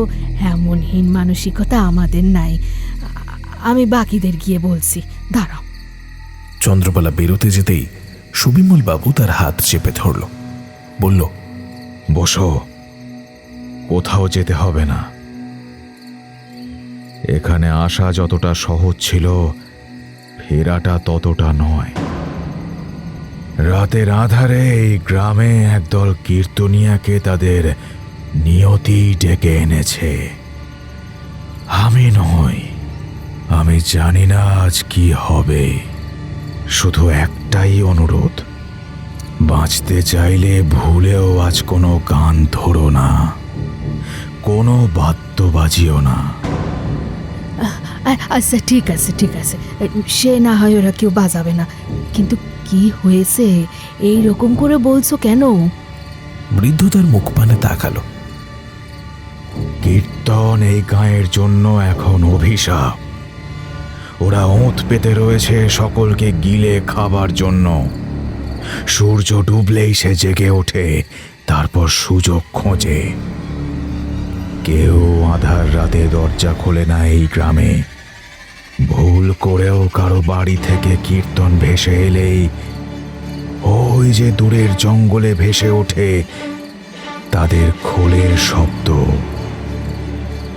এমন হীন মানসিকতা আমাদের নাই। আমি বাকিদের গিয়ে বলছি, দাঁড়াও। চন্দ্রবালা বেরোতে যেতেই সুবিমল বাবু তার হাত চেপে ধরল, বলল, বসো, কোথাও যেতে হবে না। এখানে আসা যতটা সহজ ছিল, ফেরাটা ততটা নয়। রাতের আধারে এই গ্রামে একদল কীর্তনিয়াকে তাদের নিয়তি ডেকে এনেছে। আমি নই, আমি জানি না আজ কি হবে। শুধু একটাই অনুরোধ, বাঁচতে চাইলে ভুলেও আজ কোনো গান ধরো না, কোনো বাদ্য বাজিও না। আচ্ছা ঠিক আছে, ঠিক আছে, সে না হয় ওরা কেউ বাজাবে না, কিন্তু কি হয়েছে এই রকম করে বলছো কেন? বৃদ্ধ তার মুখ পানে তাকালো। কীর্তন এই গাঁয়ের জন্য এখন অভিশাপ। ওরা ওঁত পেতে রয়েছে সকলকে গিলে খাবার জন্য। সূর্য ডুবলেই সে জেগে ওঠে, তারপর সুযোগ খোঁজে। কেউ আধার রাতে দরজা খোলে না এই গ্রামে। ভুল করেও কারো বাড়ি থেকে কীর্তন ভেসে এলেই ওই যে দূরের জঙ্গলে ভেসে ওঠে তাদের খোলের শব্দ।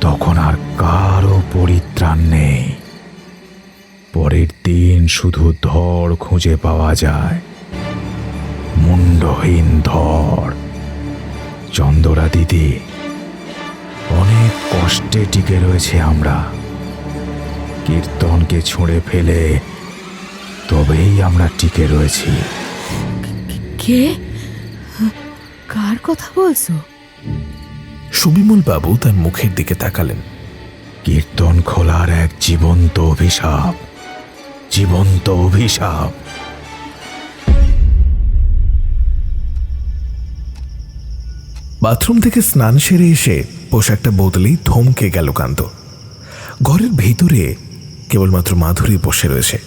তখন আর কারো পরিত্রাণ নেই। পরের দিন শুধু ধড় খুঁজে পাওয়া যায়, মুন্ডহীন ধড়। চন্দরা দিদি, অনেক কষ্টে টিকে রয়েছে আমরা। কীর্তনকে ছুঁড়ে ফেলে তবেই আমরা টিকে রয়েছি। কে? কার কথা বলছো? সুবিমল বাবু তার মুখের দিকে তাকালেন। কীর্তন খোলার এক জীবন্ত অভিশাপ, জীবন্ত অভিশাপ। বাথরুম থেকে স্নান সেরে এসে পোশাকটা বদলেই থমকে গেল কান্ত। ঘরের ভেতরে কেবলমাত্র মাধুরী বসে রয়েছে,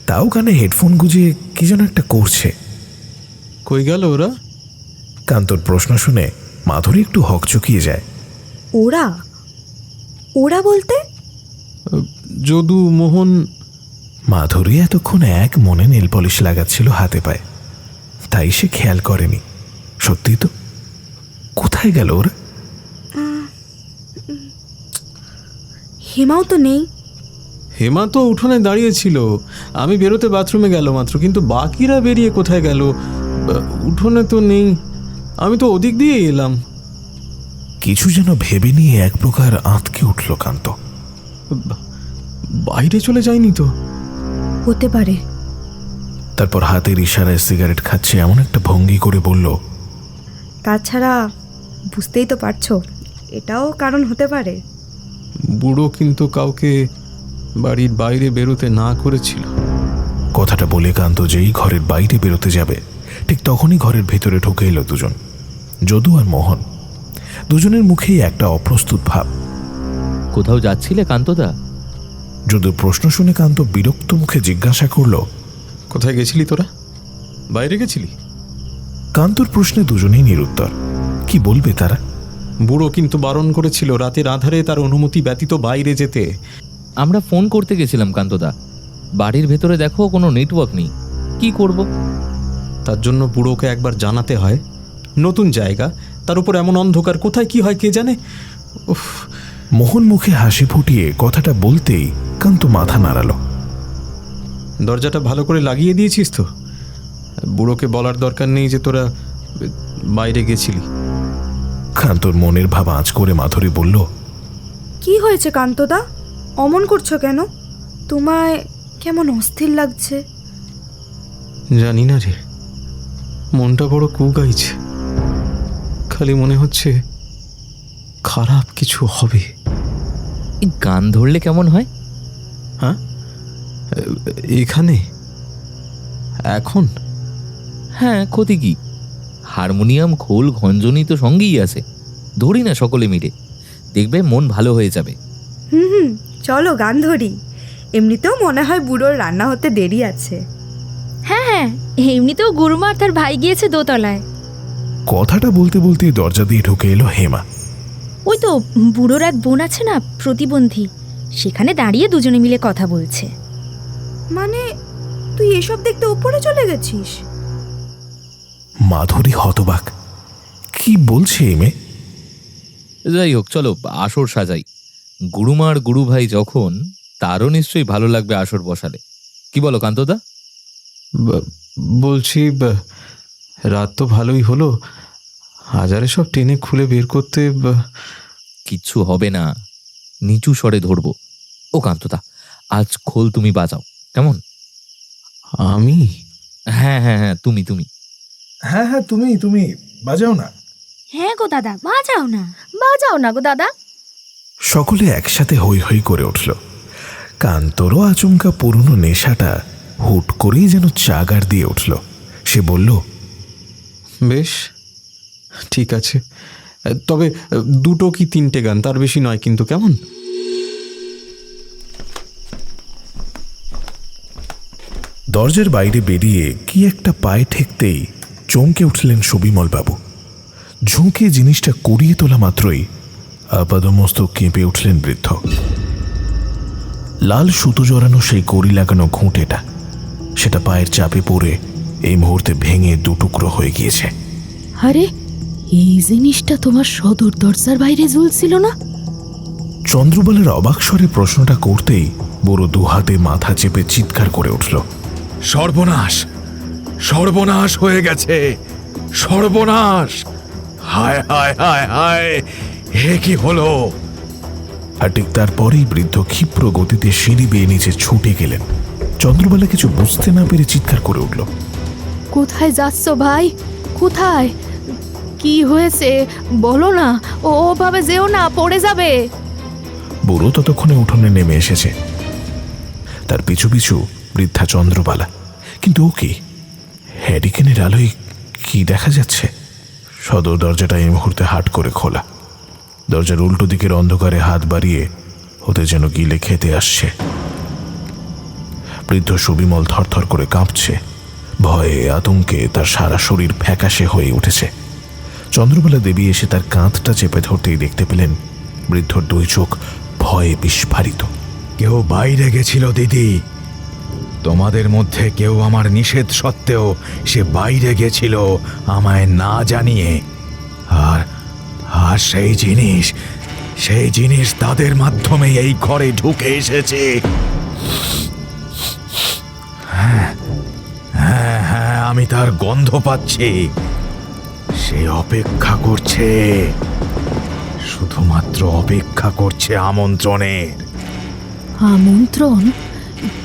তাও কানে হেডফোন গুঁজে কি যেন একটা করছে। কই গেল ওরা? কান্তর প্রশ্ন শুনে মাধুরী একটু হকচকিয়ে যায়। ওরা ওরা বলতে? যদু, মোহন। মাধুরী এতক্ষণ এক মনে নেল পলিশ লাগাচ্ছিল হাতে পায়ে, তাই সে খেয়াল করেনি। সত্যি তো, কোথায় গেল ওরা? হেমাও তো নেই। হেমা তো উঠোনে দাঁড়িয়েছিল, আমি বেরোতে বাথরুমে গেল মাত্র, কিন্তু বাকিরা বেরিয়ে কোথায় গেল? উঠোনে তো নেই, আমি তো ওদিক দিয়ে এলাম। কিছু যেন ভেবে নিয়ে এক প্রকার আঁতকে উঠল কান্ত। বাইরে চলে যায়নি তো? হতে পারে। তারপর হাতের ইশারায় সিগারেট খাচ্ছে এমন একটা ভঙ্গি করে বলল, তাছাড়া বুঝতেই তো পারছো, এটাও কারণ হতে পারে। বুড়ো কিন্তু কাউকে বাড়ির বাইরে বেরোতে না করেছিল। কথাটা বলে কান্ত যেই ঘরের বাইরে বেরোতে যাবে, ঠিক তখনই ঘরের ভেতরে ঢুকে এলো দুজন, যদু আর মোহন। দুজনের মুখেই একটা অপ্রস্তুত ভাব। কোথাও যাচ্ছিলে কান্তদা? যদুর প্রশ্ন শুনে কান্ত বিরক্ত মুখে জিজ্ঞাসা করল, কোথায় গেছিলি তোরা? বাইরে গেছিলি? কান্তর প্রশ্নে দুজনেই নিরুত্তর। কি বলবে তারা? বুড়ো কিন্তু বারণ করেছিল রাতের আধারে তার অনুমতি ব্যতীত বাইরে যেতে। আমরা ফোন করতে গেছিলাম কান্তদা, বাড়ির ভেতরে দেখো কোনো নেটওয়ার্ক নেই, কি করব? তার জন্য বুড়োকে একবার জানাতে হয়। নতুন জায়গা, তার উপর এমন অন্ধকার, কোথায় কি হয় কে জানে। উফ। মোহন মুখে হাসি ফুটিয়ে কথাটা বলতেই কান্ত মাথা নাড়ালো। দরজাটা ভালো করে লাগিয়ে দিয়েছিস তো? বুড়োকে বলার দরকার নেই যে তোরা বাইরে গেছিলি। কান্তর মনের ভাব আঁচ করে মাধুরী বলল, কি হয়েছে কান্তদা, অমন করছো কেন? তোমায় কেমন অস্থির লাগছে। জানি না রে, মনটা বড় কুগাইছে। খালি মনে হচ্ছে খারাপ কিছু হবে। গান ধরলে কেমন হয়? হ্যাঁ, এখানে এখন? হ্যাঁ, ক্ষতি কি? হারমোনিয়াম, খোল, ঘঞ্জনি তো সঙ্গেই আছে, ধরি না সকলে মিলে, দেখবে মন ভালো হয়ে যাবে। হুম, চলো গান ধরি। এমনিতেও মনে হয় বুড়োর রান্না হতে দেরি আছে। হ্যাঁ হ্যাঁ, এমনিতেও গুরুমা আর তার ভাই গিয়েছে দোতলায়। কথাটা বলতে বলতে দরজা দিয়ে ঢুকে এলো হেমা। ওই তো বুড়োর এক বোন আছে না, প্রতিবন্ধী, সেখানে দাঁড়িয়ে দুজনে মিলে কথা বলছে। মানে তুই এসব দেখতে উপরে চলে গেছিস? মাধুরী হতবাক, কি বলছে এই মেয়ে? যাই হোক, চলো আসর সাজাই। গুরুমার গুরু ভাই যখন, তারও নিশ্চয়ই ভালো লাগবে আসর বসালে। কি বলো কান্তদা? বলছি, রাত তো ভালোই হলো, হাজারে সব টেনে খুলে বের করতে। কিচ্ছু হবে না, নিচু স্বরে ধরবো। ও কান্তদা, আজ খোল তুমি বাজাও, কেমন? আমি? হ্যাঁ হ্যাঁ হ্যাঁ, তুমি তুমি। হ্যাঁ হ্যাঁ, তুমি বাজাও না। হ্যাঁ গো দাদা, বাজাও না, বাজাও না গো দাদা। সকলে একসাথে হৈ হৈ করে উঠল। কান্তরও আচমকা পুরনো নেশাটা হুট করেই যেন চাগার দিয়ে উঠল। সে বলল, বেশ, ঠিক আছে, তবে দুটো কি তিনটে গান, তার বেশি নয় কিন্তু, কেমন? দরজার বাইরে বেরিয়ে কি একটা পায়ে ঠেকতেই চমকে উঠলেন সুবিমল বাবু। ঝুঁকে জিনিসটা কুড়িয়ে তোলা মাত্রই আপাদমস্তক কেঁপে উঠলেন বৃদ্ধ। লাল সুতো জড়ানো সেই কড়ি লাগানো ঘুঁটেটা, সেটা পায়ের চাপে পড়ে এই মুহূর্তে ভেঙে দুটুকরো হয়ে গিয়েছে। আরে, এই জিনিসটা তোমার সদর দরজার বাইরে ঝুলছিল না? চন্দ্রবালের অবাক স্বরে প্রশ্নটা করতেই বড় দুহাতে মাথা চেপে চিৎকার করে উঠল, সর্বনাশ, সর্বনাশ হয়ে গেছে, সর্বনাশ! হায় হায় হায় হায়, হে কি হলো? আর ঠিক তারপরেই বৃদ্ধ ক্ষিপ্র গতিতে সিঁড়ি বেয়ে নিচে ছুটে গেলেন। চন্দ্রবালা কিছু বুঝতে না পেরে চিৎকার করে উঠল, কোথায় যাচ্ছ ভাই, কোথায়? কি হয়েছে বলো না, ওভাবে যেও না, পড়ে যাবে। বুড়ো ততক্ষণে উঠোনে নেমে এসেছে, তার পিছু পিছু বৃদ্ধা চন্দ্রবালা। কিন্তু ও কি? হ্যারিকেনের আলোয় কি দেখা যাচ্ছে? সদর দরজাটা এই মুহূর্তে হাট করে খোলা। দরজার উল্টো দিকের অন্ধকারে হাত বাড়িয়ে ওতে যেন গিলে খেতে আসছে। বৃদ্ধ সুবিমল থরথর করে কাঁপছে, ভয়ে আতঙ্কে তার সারা শরীর ফ্যাকাশে হয়ে উঠেছে। চন্দ্রবালা দেবী এসে তার কাঁধটা চেপে ধরতেই দেখতে পেলেন বৃদ্ধর দুই চোখ ভয়ে বিস্ফারিত। কেউ বাইরে গেছিল দিদি, তোমাদের মধ্যে কেউ আমার নিষেধ সত্ত্বেও সে বাইরে গেছিল আমায় না জানিয়ে। আর আর সেই জিনিস তাদের মাধ্যমে এই ঘরে ঢুকে এসেছে। হ্যাঁ হ্যাঁ হ্যাঁ, আমি তার গন্ধ পাচ্ছি। সে অপেক্ষা করছে, শুধুমাত্র অপেক্ষা করছে আমন্ত্রণের। আমন্ত্রণ?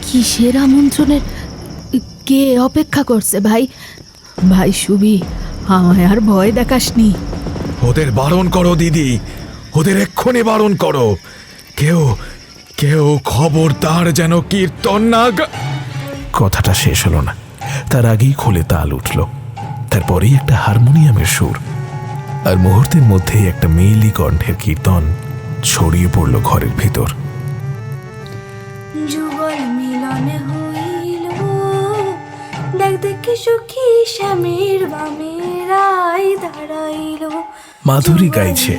কিসের আমন্ত্রণের? কে অপেক্ষা করছে ভাই? ভাই সুবি, আমায় আর ভয় দেখাসনি। ওদের বারণ করো দিদি, ওদের এক্ষুনি বারণ করো। কেউ কেউ খবরদার যেন কীর্তন না। কথাটা শেষ হলো না, তার আগেই খোলে তাল উঠল। তারপরেই একটা হারমোনিয়ামের সুর, আর মুহূর্তের মধ্যেই একটা মেয়েলি কণ্ঠের কীর্তন ছড়িয়ে পড়ল ঘরের ভিতর। যুগল মিলন হইল, দেখ দেখি সুখী স্বামীর বামে রায় দাঁড়াইল। মাধুরী গাইছে,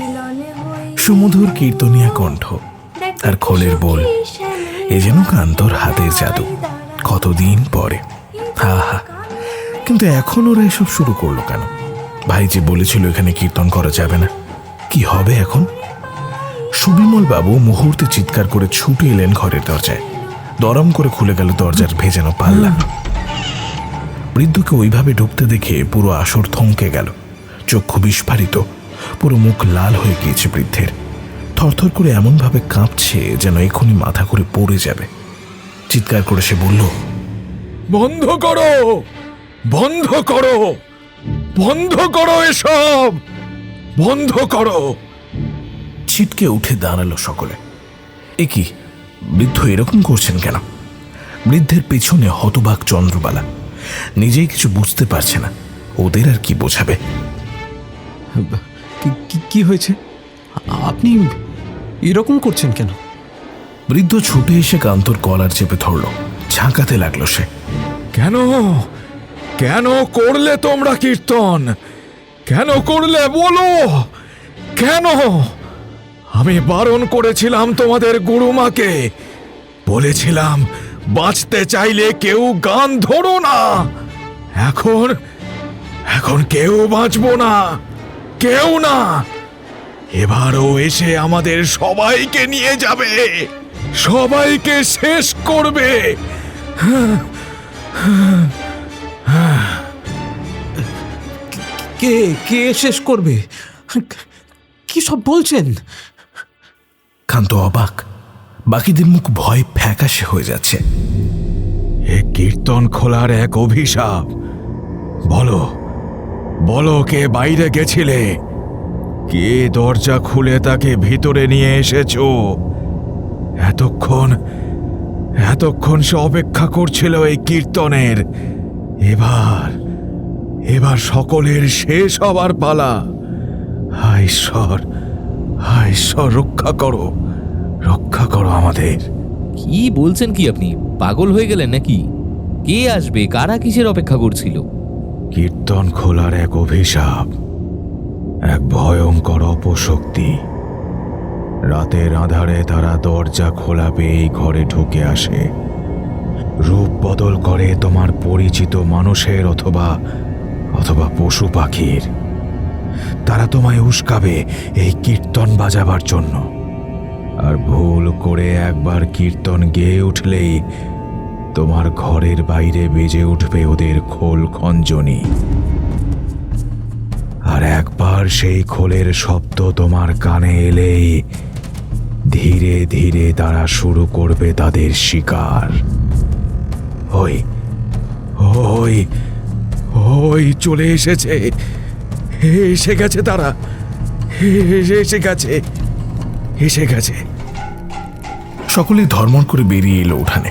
সুমধুর কীর্তনিয়া কণ্ঠ আর খোলের বোল, এ যেন কান্তর হাতের জাদু। কতদিন পরে, হা হা। কিন্তু এখন ওরা এসব শুরু করলো কেন? ভাই যে বলেছিল এখানে কীর্তন করা যাবে না, কি হবে এখন? সুবিমল বাবু মুহূর্তে চিৎকার করে ছুটে এলেন ঘরের দরজায়। দরম করে খুলে গেল দরজার ভেজানো পাল্লা। বৃদ্ধকে ওইভাবে ঢুকতে দেখে পুরো আসর থমকে গেল। চক্ষু বিস্ফারিত, পুরো মুখ লাল হয়ে গিয়েছে বৃদ্ধের। থরথর করে এমনভাবে কাঁপছে যেন এখনই মাথা করে পড়ে যাবে। চিৎকার করে সে বলল, বন্ধ করো, বন্ধ করো, বন্ধ করো, এসব বন্ধ করো। ছিটকে উঠে দাঁড়ালো সকলে। এ কি, বৃদ্ধ এরকম করছেন কেন? বৃদ্ধের পেছনে হতবাক চন্দ্রবালা, নিজেই কিছু বুঝতে পারছে না। ওদের আর কি বোঝাবে? কি হয়েছে? আপনি এরকম করছেন কেন? বৃদ্ধ ছুটে এসে কান্তর কলার চেপে ধরল, ঝাঁকাতে লাগলো সে। কেন কেন করলে তোমরা কীর্তন? কেন করলে বলো, কেন? আমি বারণ করেছিলাম তোমাদের গুরুমাকে, বলেছিলাম বাঁচতে চাইলে কেউ গান ধরো না। এখন এখন কেউ বাঁচবো না, কেউ না। এবারও এসে আমাদের সবাইকে নিয়ে যাবে, সবাইকে শেষ করবে। কে কে শেষ করবে? কি সব বলছেন? কান্ত অবাক, বাকিদের মুখ ভয় ফ্যাকাশে হয়ে যাচ্ছে। এ কীর্তন খোলার এক অভিশাপ। বলো বলো, কে বাইরে গেছিলে? কে দরজা খুলে তাকে ভিতরে নিয়ে এসেছো? এতক্ষণ সে অপেক্ষা করছিল এই কীর্তনের। এবার সকলের শেষ হবার পালা। হায় ঈশ্বর, হায় ঈশ্বর, রক্ষা করো, রক্ষা করো আমাদের। কি বলছেন কি আপনি? পাগল হয়ে গেলেন নাকি? কে আসবে? কারা কিসের অপেক্ষা করছিল? কীর্তন খোলার এক অভিশাপ, এক ভয়ঙ্কর অপশক্তি। রাতের আঁধারে তারা দরজা খোলা পেয়ে ঘরে ঢুকে আসে। রূপ বদল করে তোমার পরিচিত মানুষের অথবা পশু পাখির। তারা তোমায় উস্কাবে এই কীর্তন বাজাবার জন্য। আর ভুল করে একবার কীর্তন গেয়ে উঠলেই তোমার ঘরের বাইরে বেজে উঠবে ওদের খোল খঞ্জনি। আর একবার সেই খোলের শব্দ তোমার কানে এলেই ধীরে ধীরে তারা শুরু করবে তাদের শিকার। ওই ওই ওই চলে এসেছে, এসে গেছে তারা, এসে গেছে। সকলেই ধর্মণ করে বেরিয়ে এলো উঠানে।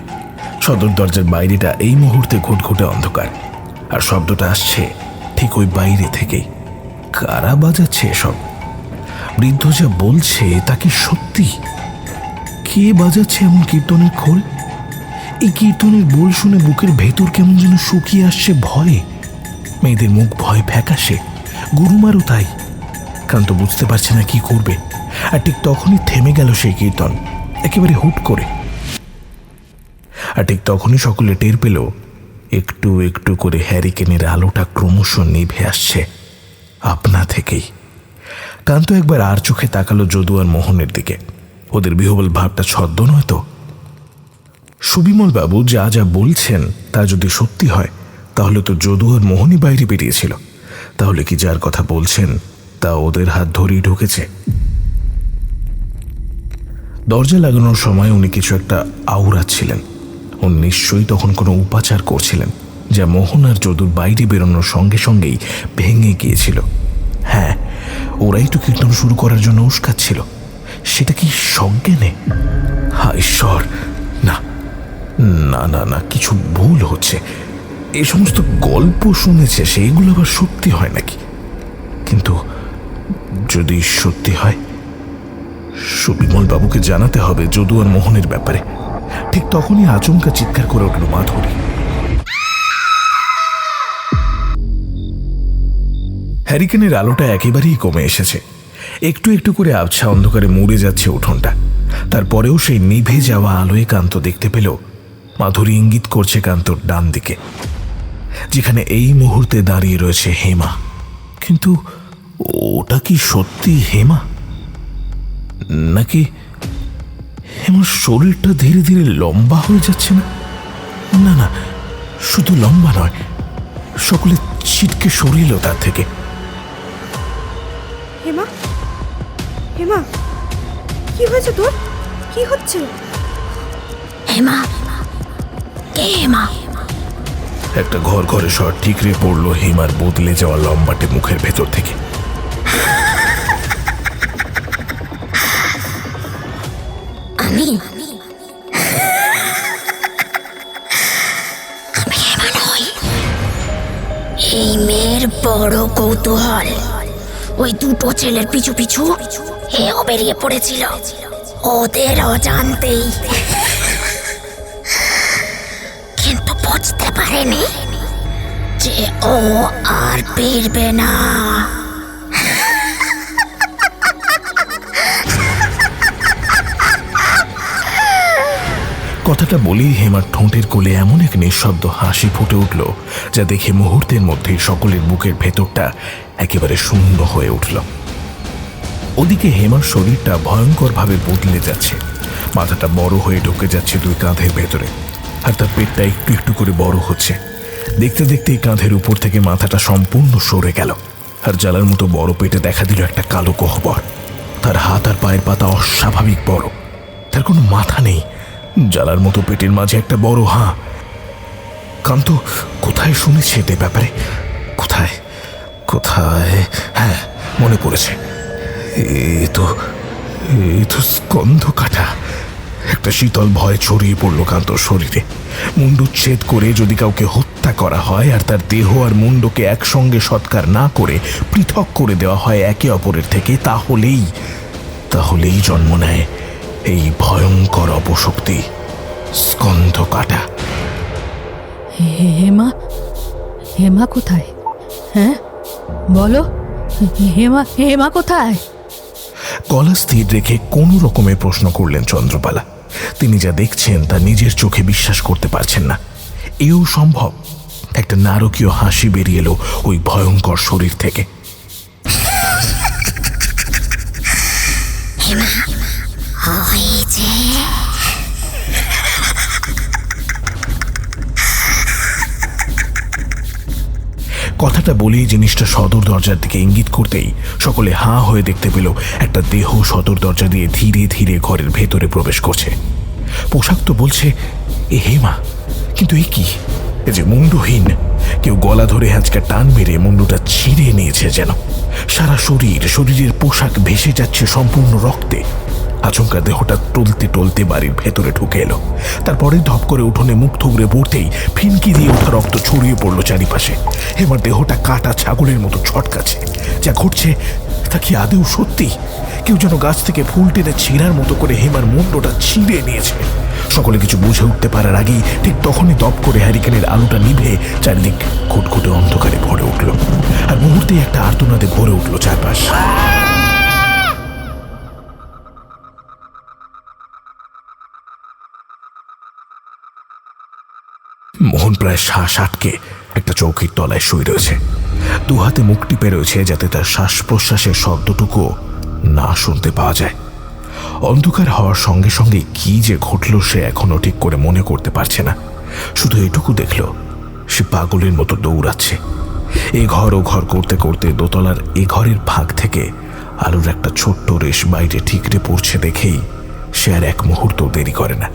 সদর দরজার বাইরেটা এই মুহূর্তে ঘুটঘুটে অন্ধকার, আর শব্দটা আসছে ঠিক ওই বাইরে থেকেই। কারা বাজাচ্ছে এসব? বৃদ্ধ যা বলছে তা কি সত্যি? কে বাজাচ্ছে এমন কীর্তনের খোল? এই কীর্তনের বোল শুনে বুকের ভেতর কেমন যেন শুকিয়ে আসছে ভয়ে। মেয়েদের মুখ ভয় ফ্যাকাশে, গুরুমারও তাই। কান্ত বুঝতে পারছে না কি করবে। আর ঠিক তখনই থেমে গেল সেই কীর্তন, একেবারে হুট করে। আর ঠিক তখনই সকলে টের পেল একটু একটু করে হ্যারিকেনের আলোটা ক্রমশ নিভে আসছে আপনা থেকেই। কান্ত একবার আর চোখে তাকালো যদু আর মোহনের দিকে। ওদের বিহবল ভাবটা ছদ্ম নয় তো? সুবিমল বাবু যা যা বলছেন তা যদি সত্যি হয়, তাহলে তো যদু আর মোহনই বাইরে বেরিয়েছিল। তাহলে কি যার কথা বলছেন তা ওদের হাত ধরেই ঢুকেছে? দরজা লাগানোর সময় উনি কিছু একটা আওড়াচ্ছিলেন। উনি নিশ্চয়ই তখন কোনো উপাচার করছিলেন, যা মোহন আর যদুর বাইরে বেরোনোর সঙ্গে সঙ্গেই ভেঙে গিয়েছিল। হ্যাঁ, ওরাই তো কীর্তন শুরু করার জন্য উস্কাচ্ছিল। সেটা কি সজ্ঞানে? হা ঈশ্বর, না না না না, কিছু ভুল হচ্ছে। এই সমস্ত গল্প শুনেছে সেইগুলো আবার সত্যি হয় নাকি? কিন্তু যদি সত্যি হয়, সুবিমল বাবুকে জানাতে হবে যদু আর মোহনের ব্যাপারে। ঠিক তখনই আচমকা চিৎকার করে উঠল মাধুরী। হ্যারিকেনের আলোটা একেবারেই কমে এসেছে। একটু একটু করে আবছা অন্ধকারে মুড়ে যাচ্ছে উঠোনটা। তারপরেও সেই নিভে যাওয়া আলোয় কান্ত দেখতে পেল মাধুরী ইঙ্গিত করছে কান্তর ডান দিকে, যেখানে এই মুহূর্তে দাঁড়িয়ে রয়েছে হেমা। কিন্তু ওটা কি সত্যি হেমা, নাকি হেমার শরীরটা ধীরে ধীরে লম্বা হয়ে যাচ্ছে? না না না, শুধু লম্বা নয়, সকলে ছিটকে সরিল তার থেকে। হেমা, হেমা, কি হয়েছে তোর? কি হচ্ছে? হেমা, কে হেমা? একটা ঘর ঘরে স্বর ঠিকরে পড়লো হেমার বদলে যাওয়া লম্বাটে মুখের ভেতর থেকে। আমি হেমা নই। এই মেয়ের বড় কৌতূহল। ওই দুটো ছেলের পিছু পিছু এও বেরিয়ে পড়েছিল ওদের অজান্তেই, কিন্তু বুঝতে পারেনি যে ও আর ফিরবে না। কথাটা বলেই হেমার ঠোঁটের কোলে এমন এক নিঃশব্দ হাসি ফুটে উঠল, যা দেখে মুহূর্তের মধ্যেই সকলের বুকের ভেতরটা একেবারে শূন্য হয়ে উঠল। ওদিকে হেমার শরীরটা ভয়ঙ্করভাবে বদলে যাচ্ছে। মাথাটা বড় হয়ে ঢুকে যাচ্ছে দুই কাঁধের ভেতরে, আর তার পেটটা একটু একটু করে বড় হচ্ছে। দেখতে দেখতে এই কাঁধের উপর থেকে মাথাটা সম্পূর্ণ সরে গেল, আর জ্বালার মতো বড় পেটে দেখা দিল একটা কালো গহ্বর। তার হাত আর পায়ের পাতা অস্বাভাবিক বড়। তার কোনো মাথা নেই, জ্বালার মতো পেটের মাঝে একটা বড় হাঁ। কান্ত কোথায় শুনেছে এদের ব্যাপারে? কোথায় কোথায়? হ্যাঁ, মনে পড়েছে। এ তো স্কন্ধ কাটা। একটা শীতল ভয় ছড়িয়ে পড়ল কান্তর শরীরে। মুন্ডুচ্ছেদ করে যদি কাউকে হত্যা করা হয় আর তার দেহ আর মুন্ডকে একসঙ্গে সৎকার না করে পৃথক করে দেওয়া হয় একে অপরের থেকে, তাহলেই জন্ম নেয় এই ভয়ঙ্কর অপশক্তি, স্কন্ধ কাটা। হেমা, হেমা কোথায়? হ্যাঁ বলো, হেমা কোথায়? গলা স্থির রেখে কোনো রকমের প্রশ্ন করলেন চন্দ্রবালা। তিনি যা দেখছেন তা নিজের চোখে বিশ্বাস করতে পারছেন না। এও সম্ভব? একটা নারকীয় হাসি বেরিয়ে এলো ওই ভয়ঙ্কর শরীর থেকে। কথাটা বলেই জিনিসটা সদর দরজার দিকে ইঙ্গিত করতেই সকলে হাঁ হয়ে দেখতে পেল একটা দেহ সদর দরজা দিয়ে ধীরে ধীরে ঘরের ভেতরে প্রবেশ করছে। পোশাক তো বলছে এ হেমা, কিন্তু এ কি? এ যে মুন্ডহীন। কেউ গলা ধরে হ্যাঁচকা টান মেরে মুন্ডুটা ছিঁড়ে নিয়েছে যেন। সারা শরীরের পোশাক ভেসে যাচ্ছে সম্পূর্ণ রক্তে। আচমকা দেহটা টলতে টলতে বাড়ির ভেতরে ঢুকে এলো। তারপরে ধপ করে উঠোনে মুখ থুবড়ে পড়তেই ফিনকি দিয়ে ওঠা রক্ত ছড়িয়ে পড়লো চারিপাশে। এবার দেহটা কাটা ছাগলের মতো ছটকাচ্ছে। যা ঘটছে তা কি আদেও সত্যি? কেউ যেন গাছ থেকে ফুল টেনে ছিঁড়ার মতো করে হেমার মুন্ডটা ছিঁড়ে নিয়েছে। সকলে কিছু বুঝে উঠতে পারার আগেই ঠিক তখনই দপ করে হ্যারিকেনের আলোটা নিভে চারিদিক খুটখুটে অন্ধকারে ভরে উঠল, আর মুহূর্তেই একটা আর্তনাদে ভরে উঠল চারপাশ। মোহন প্রায় শ্বাস আটকে একটা চৌকির তলায় শুয়ে রয়েছে। দু হাতে মুখ টিপে রয়েছে যাতে তার শ্বাস প্রশ্বাসের শব্দটুকু না শুনতে পাওয়া যায়। অন্ধকার হওয়ার সঙ্গে সঙ্গে কি যে ঘটল সে এখনো ঠিক করে মনে করতে পারছে না। শুধু এটুকু দেখল সে পাগলের মতো দৌড়াচ্ছে। এ ঘর ও ঘর করতে করতে দোতলার এ ঘরের ফাঁক থেকে আলোর একটা ছোট্ট রেশ বাইরে ঠিকরে পড়ছে দেখেই সে আর এক মুহূর্ত দেরি করে না।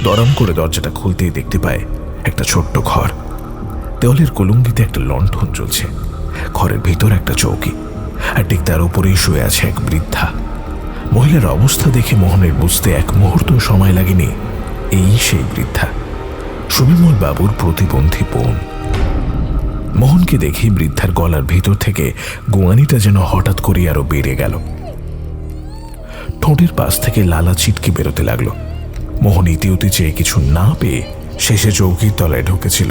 দরম করে দরজাটা খুলতেই দেখতে পায় একটা ছোট্ট ঘর। দেওয়ালের কুলুঙ্গিতে একটা লণ্ঠন জ্বলছে, ঘরের ভিতর একটা চৌকি, আর ঠিক তার উপরেই শুয়ে আছে এক বৃদ্ধা। মহিলার অবস্থা দেখে মোহনের বুঝতে এক মুহূর্ত সময় লাগেনি এই সেই বৃদ্ধা, সুবিমল বাবুর প্রতিবন্ধী বোন। মোহনকে দেখে বৃদ্ধার গলার ভিতর থেকে গোয়ানিটা যেন হঠাৎ করে আরো বেড়ে গেল। ঠোঁটের পাশ থেকে লালা ছিটকে বেরোতে লাগলো। মোহন ইতিউতি চেয়ে কিছু না পেয়ে শেষে চৌকির তলায় ঢুকেছিল।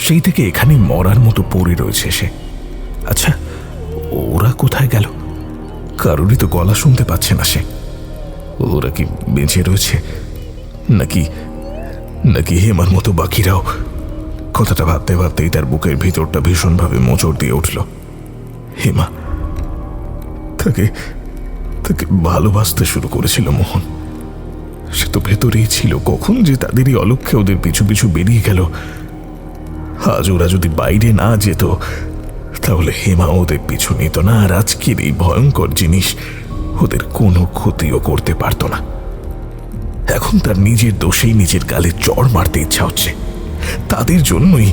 সেই থেকে এখানে মরার মতো পড়ে রয়েছে সে। আচ্ছা, ওরা কোথায় গেল? কারোরই তো গলা শুনতে পাচ্ছে না সে। ওরা কি বেঁচে রয়েছে নাকি নাকি হেমার মতো বাকিরাও? কথাটা ভাবতে ভাবতেই তার বুকের ভিতরটা ভীষণভাবে মোচড় দিয়ে উঠল। হেমা, তাকে তাকে ভালোবাসতে শুরু করেছিল মোহন। সে তো ভেতরেই ছিল। কখন যে তাদেরই অলক্ষ্যে ওদের পিছু পিছু বেরিয়ে গেল। আজ ওরা যদি বাইরে না যেত তাহলে হেমা ওদের পিছু নিত না, আর আজকের এই ভয়ঙ্কর জিনিস ওদের কোনো ক্ষতিও করতে পারত না। এখন তার নিজের দোষেই নিজের গালে চড় মারতে ইচ্ছা হচ্ছে। তাদের জন্যই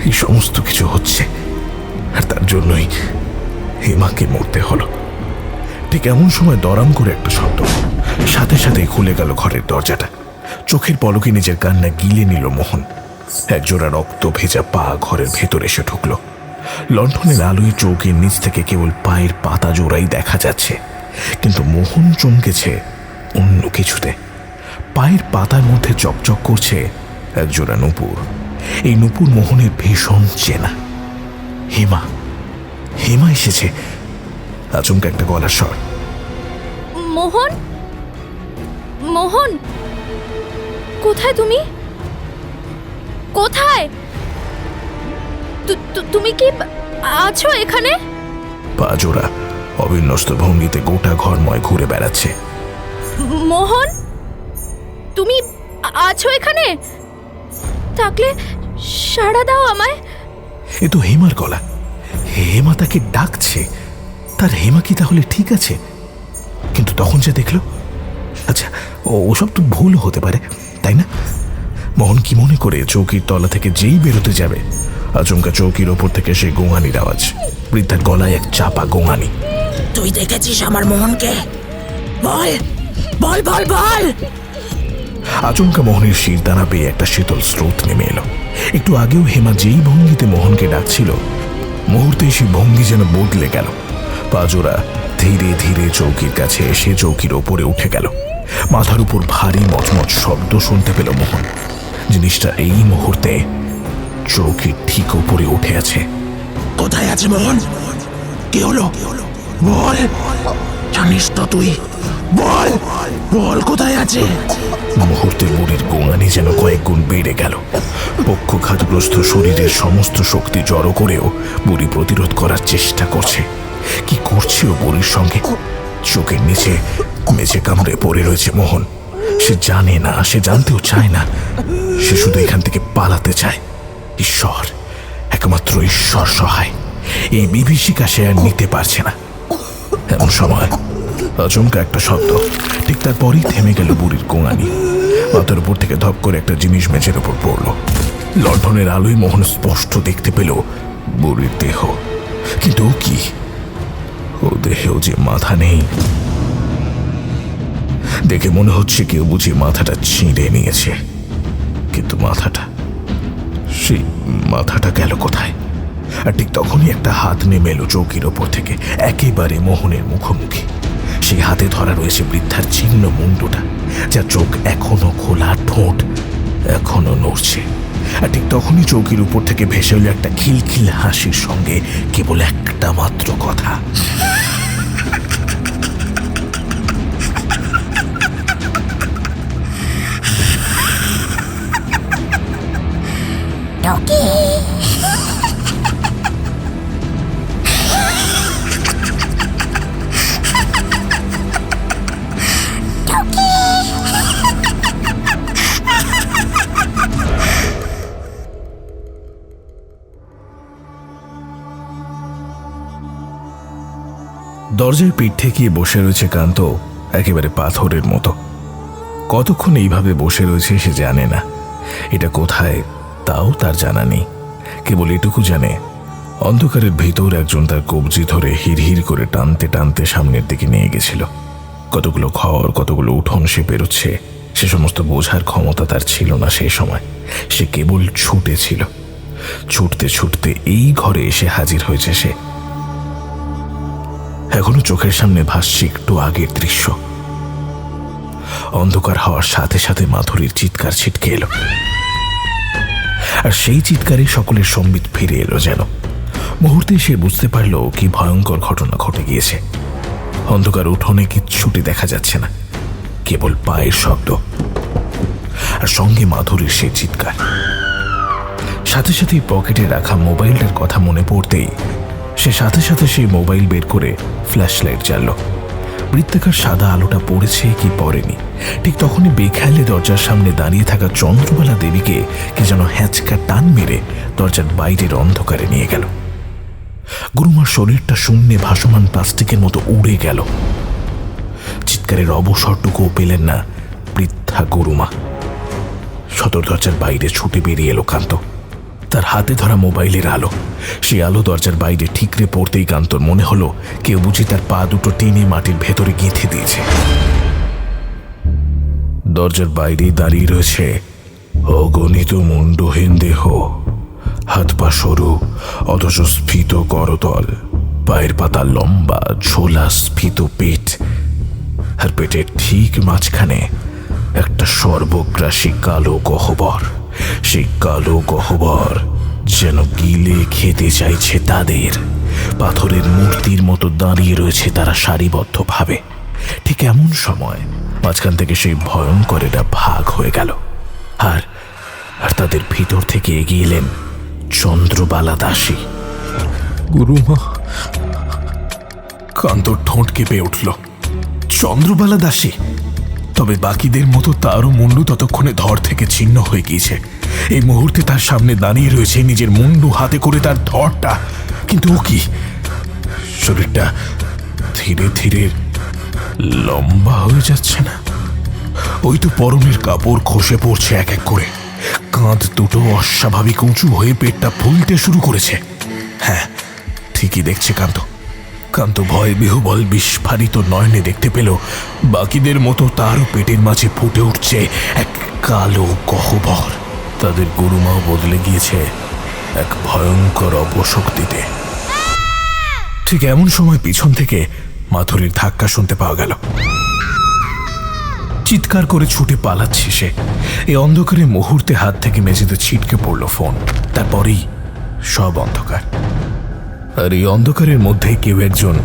এই সমস্ত কিছু হচ্ছে, আর তার জন্যই হেমাকে মরতে হলো। ঠিক এমন সময় দরাম করে একটা শব্দ, সাথে সাথে খুলে গেল ঘরের দরজাটা। চোখের পলকে নিজের কান্না গিলে নিল মোহন। একজোড়া রক্ত ভেজা পা ঘরের ভেতরে এসে ঢুকল। লণ্ঠনের আলোয় চৌকির নিচ থেকে কেবল পায়ের পাতা জোড়াই দেখা যাচ্ছে, কিন্তু মোহন চমকেছে অন্য কিছুতে। পায়ের পাতার মধ্যে চকচক করছে একজোড়া নূপুর। এই নূপুর মোহনের ভীষণ চেনা। হেমা, হেমা এসেছে। আচমকা একটা গলার স্বর। মোহন, মোহন, কোথায় তুমি? কোথায় তুমি? কি আছো এখানে? পাজোড়া অবিন্যস্ত ভঙ্গিতে গোটা ঘরময় ঘুরে বেড়াচ্ছে। মোহন, তুমি আছো এখানে? থাকলে সাড়া দাও আমায়। এ তো হেমার গলা। হেমা তাকে ডাকছে। তার হেমা কি তাহলে ঠিক আছে? কিন্তু তখন যে দেখল, আচ্ছা ওসব তো ভুল হতে পারে, তাই না? মোহন কি মনে করে চৌকির তলা থেকে যেই বেরোতে যাবে, আচমকা চৌকির ওপর থেকে সেই গোঙানির আওয়াজ। বৃদ্ধার গলায় এক চাপা গোঙানি। তুই দেখেছিস আমার মোহনকে? বল বল বল বল। আচমকা মোহনের শিরদানা পেয়ে একটা শীতল স্রোত নেমে এলো। একটু আগেও হেমা যেই ভঙ্গিতে মোহনকে ডাকছিল, মুহূর্তে সেই ভঙ্গি যেন বদলে গেল। পাজোড়া ধীরে ধীরে চৌকির কাছে এসে চৌকির ওপরে উঠে গেল। মাথার উপর ভারী মচমচ শব্দ শুনতে পেল মোহন। জিনিসটা এই মুহূর্তে চৌকির ঠিক ওপরে উঠে আছে। কোথায় আছে মোহন? কি হলো বল, জানিস তো তুই? বল বল, কোথায় আছে? মুহূর্তে বুড়ির গোঙানি যেন কয়েক গুণ বেড়ে গেল। পক্ষঘাতগ্রস্ত শরীরের সমস্ত শক্তি জড়ো করেও বুড়ি প্রতিরোধ করার চেষ্টা করছে। কি করছে ও বুড়ির সঙ্গে? চোখের নিচে মেঝে কামড়ে পড়ে রয়েছে মোহন। সে জানে না, সে জানতেও চায় না। সে শুধু এখান থেকে পালাতে চায়। ঈশ্বর, একমাত্র ঈশ্বর সহায়। এই বিভীষিকা সে আর নিতে পারছে না। এমন সময় আচমকা একটা শব্দ, ঠিক তারপরেই থেমে গেল বুড়ির গোঙানি। মাথার উপর থেকে ধপ করে একটা জিনিস মেঝের উপর পড়ল। লণ্ঠনের আলোয় মোহন স্পষ্ট দেখতে পেল বুড়ির দেহ, কিন্তু ও কি? ও দেহেও যে মাথা নেই। দেখে মনে হচ্ছে কেউ বুঝি মাথাটা ছিঁড়ে নিয়েছে, কিন্তু সেই মাথাটা গেল কোথায়? আর ঠিক তখনই একটা হাত নেমে এলো চৌকির ওপর থেকে, একেবারে মোহনের মুখোমুখি। সে সেই হাতে ধরা রয়েছে বৃদ্ধার ছিন্ন মুন্ডুটা, যার চোখ এখনো খোলা, ঠোঁট এখনো নড়ছে। আর ঠিক তখনই চৌকির উপর থেকে ভেসে এলো একটা খিলখিল হাসির সঙ্গে কেবল একটা মাত্র কথা, দরজায় পিঠ ঠেকিয়ে বসে রয়েছে কান্ত, একেবারে পাথরের মতো। কতক্ষণ এইভাবে বসে রয়েছে সে জানে না, এটা কোথায় তাও তার জানা নেই। কেবল এটুকু জানে অন্ধকারের ভিতর একজন তার কবজি ধরে হিড়হিড় করে টানতে টানতে সামনের দিকে নিয়ে গেছিল। কতগুলো ঘর, কতগুলো উঠোন সে পেরোচ্ছে, সে সমস্ত বোঝার ক্ষমতা তার ছিল না সেই সময়। সে কেবল ছুটেছিল। ছুটতে ছুটতে এই ঘরে এসে হাজির হয়েছে সে। এখনো চোখের সামনে ভাসছে একটু আগের দৃশ্য। অন্ধকার হওয়ার সাথে সাথে মাধুরীর চিৎকার ছিটকে এলো, আর সেই চিৎকারে সকলের সম্বিত ফিরে এলো যেন। মুহূর্তে সে বুঝতে পারল কি ভয়ঙ্কর ঘটনা ঘটে গিয়েছে। অন্ধকার উঠোনে কিচ্ছুটি দেখা যাচ্ছে না, কেবল পায়ের শব্দ, আর সঙ্গে মাধুরীর সেই চিৎকার। সাথে সাথে পকেটে রাখা মোবাইলটার কথা মনে পড়তেই সে সাথে সাথে সেই মোবাইল বের করে ফ্ল্যাশ লাইট জ্বালল। বৃত্তাকার সাদা আলোটা পড়েছে কি পড়েনি, ঠিক তখনই বেখেয়ালে দরজার সামনে দাঁড়িয়ে থাকা চন্দ্রবালা দেবীকে কে যেন হ্যাঁচকা টান মেরে দরজার বাইরের অন্ধকারে নিয়ে গেল। গুরুমার শরীরটা শূন্যে ভাসমান প্লাস্টিকের মতো উড়ে গেল। চিৎকারের অবসরটুকুও পেলেন না বৃদ্ধা গুরুমা। সদর দরজার বাইরে ছুটে বেরিয়ে এলো কান্ত। তার হাতে ধরা মোবাইলের আলো, সেই আলো দরজার বাইরে ঠিকরে পড়তেই কান্তর মনে হলো কেউ বুঝি তার পা দুটো টেনে মাটির ভেতরে গেঁথে দিয়েছে। দরজার বাইরে দাঁড়িয়ে রয়েছে অগণিত মুন্ডহীন দেহ, হাত পা সরু অথচ স্ফীত করতল, পায়ের পাতা লম্বা, ঝোলা স্ফীত পেট, আর পেটের ঠিক মাঝখানে একটা সর্বগ্রাসী কালো গহ্বর। সেই কালো গহ্বর যেন গিলে খেতে চাইছে তাদের। পাথরের মূর্তির মতো দাঁড়িয়ে রয়েছে তারা সারিবদ্ধভাবে। ঠিক এমন সময় মাঝখান থেকে সেই ভয়ঙ্করেরা ভাগ হয়ে গেল, আর তাদের ভিতর থেকে এগিয়ে এলেন চন্দ্রবালা দাসী। গুরুমা! কান্তর ঠোঁট কেঁপে উঠল। চন্দ্রবালা দাসী! তবে বাকিদের মতো তারও মুন্ডু ততক্ষণে ধর থেকে ছিন্ন হয়ে গিয়েছে। এই মুহূর্তে তার সামনে দাঁড়িয়ে রয়েছে নিজের মুন্ডু হাতে করে তার ধরটা। কিন্তু ও কি, শরীরটা ধীরে ধীরে লম্বা হয়ে যাচ্ছে না? ওই তো পরনের কাপড় খসে পড়ছে এক এক করে, কাঁধ দুটো অস্বাভাবিক উঁচু হয়ে পেটটা ফুলতে শুরু করেছে। হ্যাঁ, ঠিকই দেখছে কান্ত। কান্ত ভয় বিহ্বল বিস্ফারিত নয়নে দেখতে পেল বাকিদের মতো তারও পেটের মাঝে ফুটে উঠছে এক কালো গহ্বর। তাদের গুরুমাও বদলে গিয়েছে এক ভয়ঙ্কর অপশক্তিতে। ঠিক এমন সময় পিছন থেকে মাধুরীর ধাক্কা শুনতে পাওয়া গেল। চিৎকার করে ছুটে পালাচ্ছে সে। এই অন্ধকারে মুহূর্তে হাত থেকে মেঝেতে ছিটকে পড়ল ফোন। তারপরেই সব অন্ধকার। আর এই অন্ধকারের মধ্যে কেউ একজন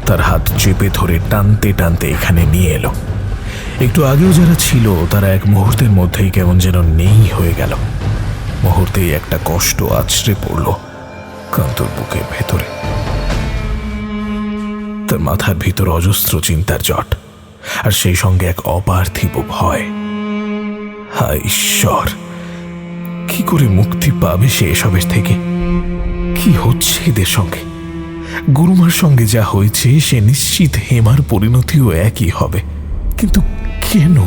তার হাত চেপে ধরে টানতে টানতে এখানে নিয়ে এলো। একটু আগেও যারা ছিল তারা এক মুহূর্তের মধ্যেই কেমন যেন নেই হয়ে গেল। মুহূর্তেই একটা কষ্ট আছড়ে পড়ল কান্তর বুকের ভেতরে। তার মাথার ভিতর অজস্র চিন্তার জট, আর সেই সঙ্গে এক অপার্থিব ভয়। হায় ঈশ্বর, কি করে মুক্তি পাবে সে এসবের থেকে? কি হচ্ছে এদের সঙ্গে? গুরুমার সঙ্গে যা হয়েছে সে নিশ্চিত হেমার পরিণতিও একই হবে। কিন্তু কেন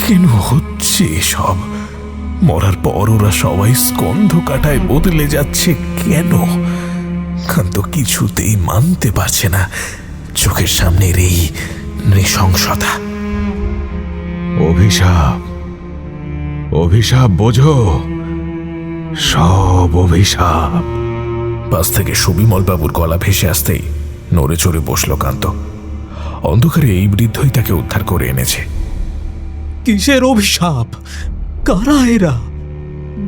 কেন হচ্ছে এসব? মরার পর ওরা সবাই স্কন্ধ কাটায় বদলে যাচ্ছে কেন? কান্ত কিছুতেই মানতে পারছে না চোখের সামনের এই নৃশংসতা। অভিশাপ, অভিশাপ বোঝো, সব অভিশাপ। পাশ থেকে সুবিমল বাবুর গলা ভেসে আসতেই নড়ে চড়ে বসল কান্ত। অন্ধকারে এই বৃদ্ধই তাকে উদ্ধার করে এনেছে। কিসের অভিশাপ? কারা এরা?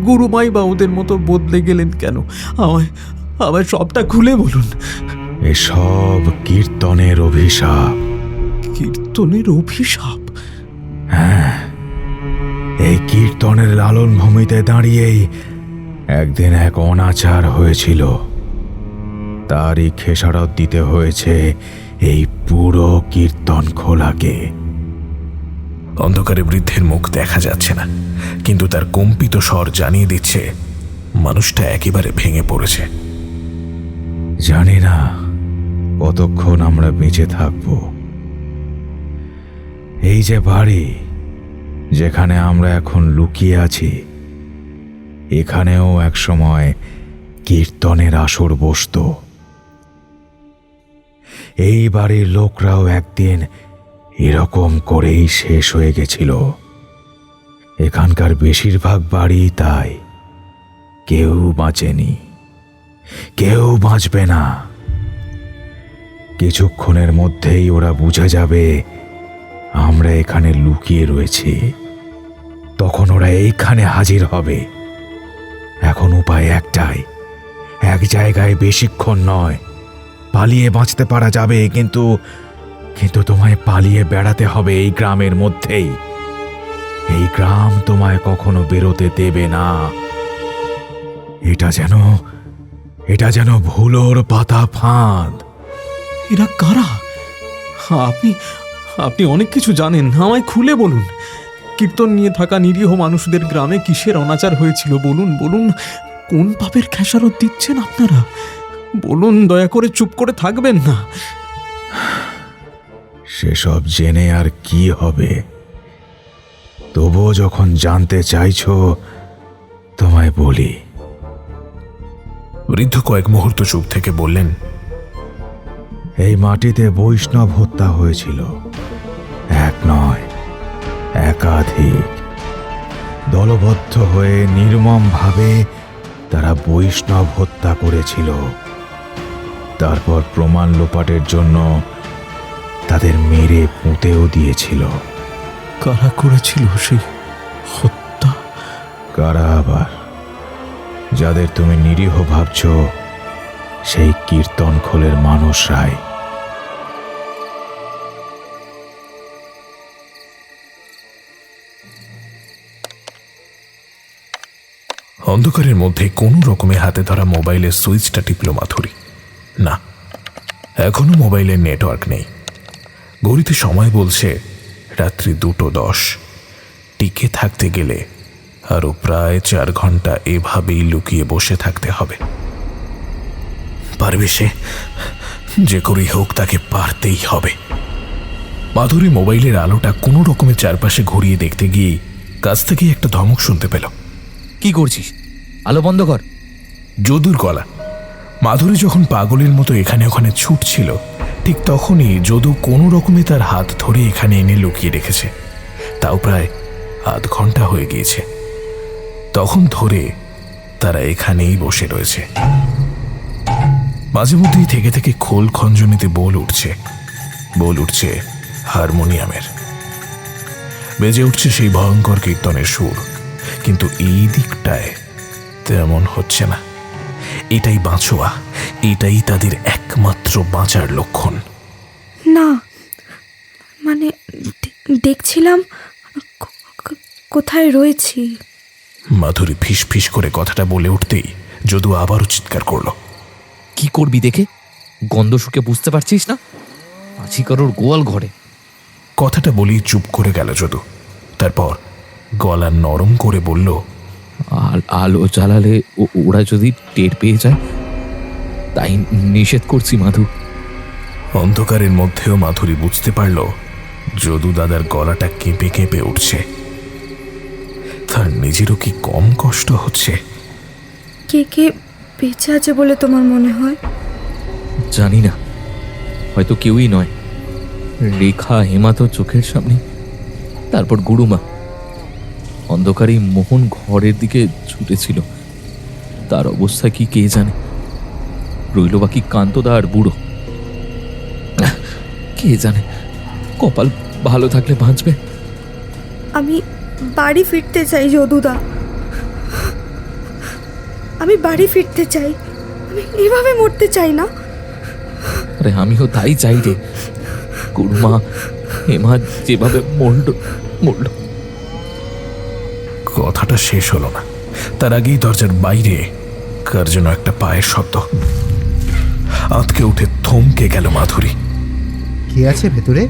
গুরুমাই বা ওদের মতো বদলে গেলেন কেন? আমায় সবটা খুলে বলুন। এসব কীর্তনের অভিশাপ। কীর্তনের অভিশাপ? হ্যাঁ, এই কীর্তনের লালন ভূমিতে দাঁড়িয়েই একদিন এক অনাচার হয়েছিল, তারই খেসারত দিতে হয়েছে এই পুরো কীর্তন খোলাকে। অন্ধকারে বৃদ্ধের মুখ দেখা যাচ্ছে না, কিন্তু তার কম্পিত স্বর জানিয়ে দিচ্ছে মানুষটা একেবারে ভেঙে পড়েছে। জানি না কতক্ষণ আমরা বেঁচে থাকব। এই যে বাড়ি যেখানে আমরা এখন লুকিয়ে আছি, এখানেও একসময় কীর্তনের আসর বসতো। এই বাড়ির লোকরাও একদিন এরকম করেই শেষ হয়ে গেছিল। এখানকার বেশিরভাগ বাড়ি তাই, কেউ বাঁচেনি, কেউ বাঁচবে না। কিছুক্ষণের মধ্যেই ওরা বুঝে যাবে আমরা এখানে লুকিয়ে রয়েছি, তখন ওরা এইখানে হাজির হবে। এখন উপায় একটাই, এক জায়গায় বেশিক্ষণ নয়। পালিয়ে বাঁচতে পারা যাবে, কিন্তু তোমায় পালিয়ে বেড়াতে হবে এই গ্রামের মধ্যেই। এই গ্রাম তোমায় কখনো বেরোতে দেবে না। এটা যেন ভুলোর পাতা ফাঁদ। এরা কারা? আপনি অনেক কিছু জানেন, আমায় খুলে বলুন। কীর্তন নিয়ে থাকা নিরীহ মানুষদের গ্রামে কিসের অনাচার হয়েছিল বলুন। কোন পাপের খেসারত দিচ্ছেন আপনারা? বলুন, দয়া করে চুপ করে থাকবেন না। সেসব জেনে আর কি হবে? তবুও যখন জানতে চাইছো তোমায় বলি। বৃদ্ধ কয়েক মুহূর্ত চুপ থেকে বললেন, এই মাটিতে বৈষ্ণব হত্যা হয়েছিল। এক নয়, একাধিক। দলবদ্ধ হয়ে নির্মমভাবে তারা বৈষ্ণব হত্যা করেছিল। তারপর প্রমাণ লোপাটের জন্য তাদের মেরে পুঁতেও দিয়েছিল। কারা করেছিল সেই হত্যা? কারা আবার? যাদের তুমি নিরীহ ভাবছ, সেই কীর্তন খোলের মানুষরাই। অন্ধকারের মধ্যে কোনো রকমে হাতে ধরা মোবাইলের সুইচটা টিপল মাধুরী। না, এখনো মোবাইলের নেটওয়ার্ক নেই। ঘড়িতে সময় বলছে রাত্রি 2:10। টিকে থাকতে গেলে আরো প্রায় 4 ঘন্টা এভাবেই লুকিয়ে বসে থাকতে হবে। পারবে সে, যে করেই হোক তাকে পারতেই হবে। মাধুরী মোবাইলের আলোটা কোনো রকমে চারপাশে ঘুরিয়ে দেখতে গিয়ে কাছ থেকেই একটা ধমক শুনতে পেল। কি করছিস? আলো বন্ধ কর। যদুর গলা। মাধুরী যখন পাগলের মতো এখানে ওখানে ছুটছিল, ঠিক তখনই যদু কোনো রকমে তার হাত ধরে এখানে এনে লুকিয়ে রেখেছে। তাও প্রায় আধ ঘন্টা হয়ে গিয়েছে। তখন ধরে তারা এখানেই বসে রয়েছে। মাঝে মধ্যেই থেকে থেকে খোল খঞ্জনিতে বোল উঠছে হারমোনিয়ামের। বেজে উঠছে সেই ভয়ঙ্কর কীর্তনের সুর। কিন্তু এই দিকটায় তেমন হচ্ছে না। এটাই বাঁচোয়া, এটাই তাদের একমাত্র বাঁচার লক্ষণ। না, মানে দেখছিলাম কোথায় রয়েছি। মাধুরী ফিস ফিস করে কথাটা বলে উঠতেই যদু আবারও চিৎকার করলো। কি করবি দেখে? গন্ধ শুকে বুঝতে পারছিস না? আছি কারোর গোয়াল ঘরে। কথাটা বলেই চুপ করে গেল যদু। তারপর গলা নরম করে বলল, আলো জ্বালালে ওরা যদি টের পেয়ে যায়, তাই নিষেধ করছি মাধু। অন্ধকারের মধ্যেও মাধুরী বুঝতে পারল যদু দাদার গলাটা কেঁপে কেঁপে উঠছে। তার নিজেরও কি কম কষ্ট হচ্ছে? কে কে বেঁচে আছে বলে তোমার মনে হয়? জানি না, হয়তো কেউই নয়। রেখা, হেমা তো চোখের সামনে, তারপর গুরুমা। অন্ধকারেই মোহন ঘরের দিকে ছুটেছিল। তার অবস্থা কি কে জানে। রইল বাকি কান্তদা আর বুড়ো। কে জানে কপাল ভালো থাকলে বাঁচবে। আমি বাড়ি ফিরতে চাই যদুদা, আমি বাড়ি ফিরতে চাই, আমি এভাবে মরতে চাই না। আরে আমিও তাই চাই রে। গুরুমা হেমা যেভাবে মরল। কথাটা শেষ হলো না, তার আগেই দরজার বাইরে কার যেন একটা পায়ের শব্দ। আঁতকে উঠে থমকে গেল মাধুরী। কে আছে ভেতরে?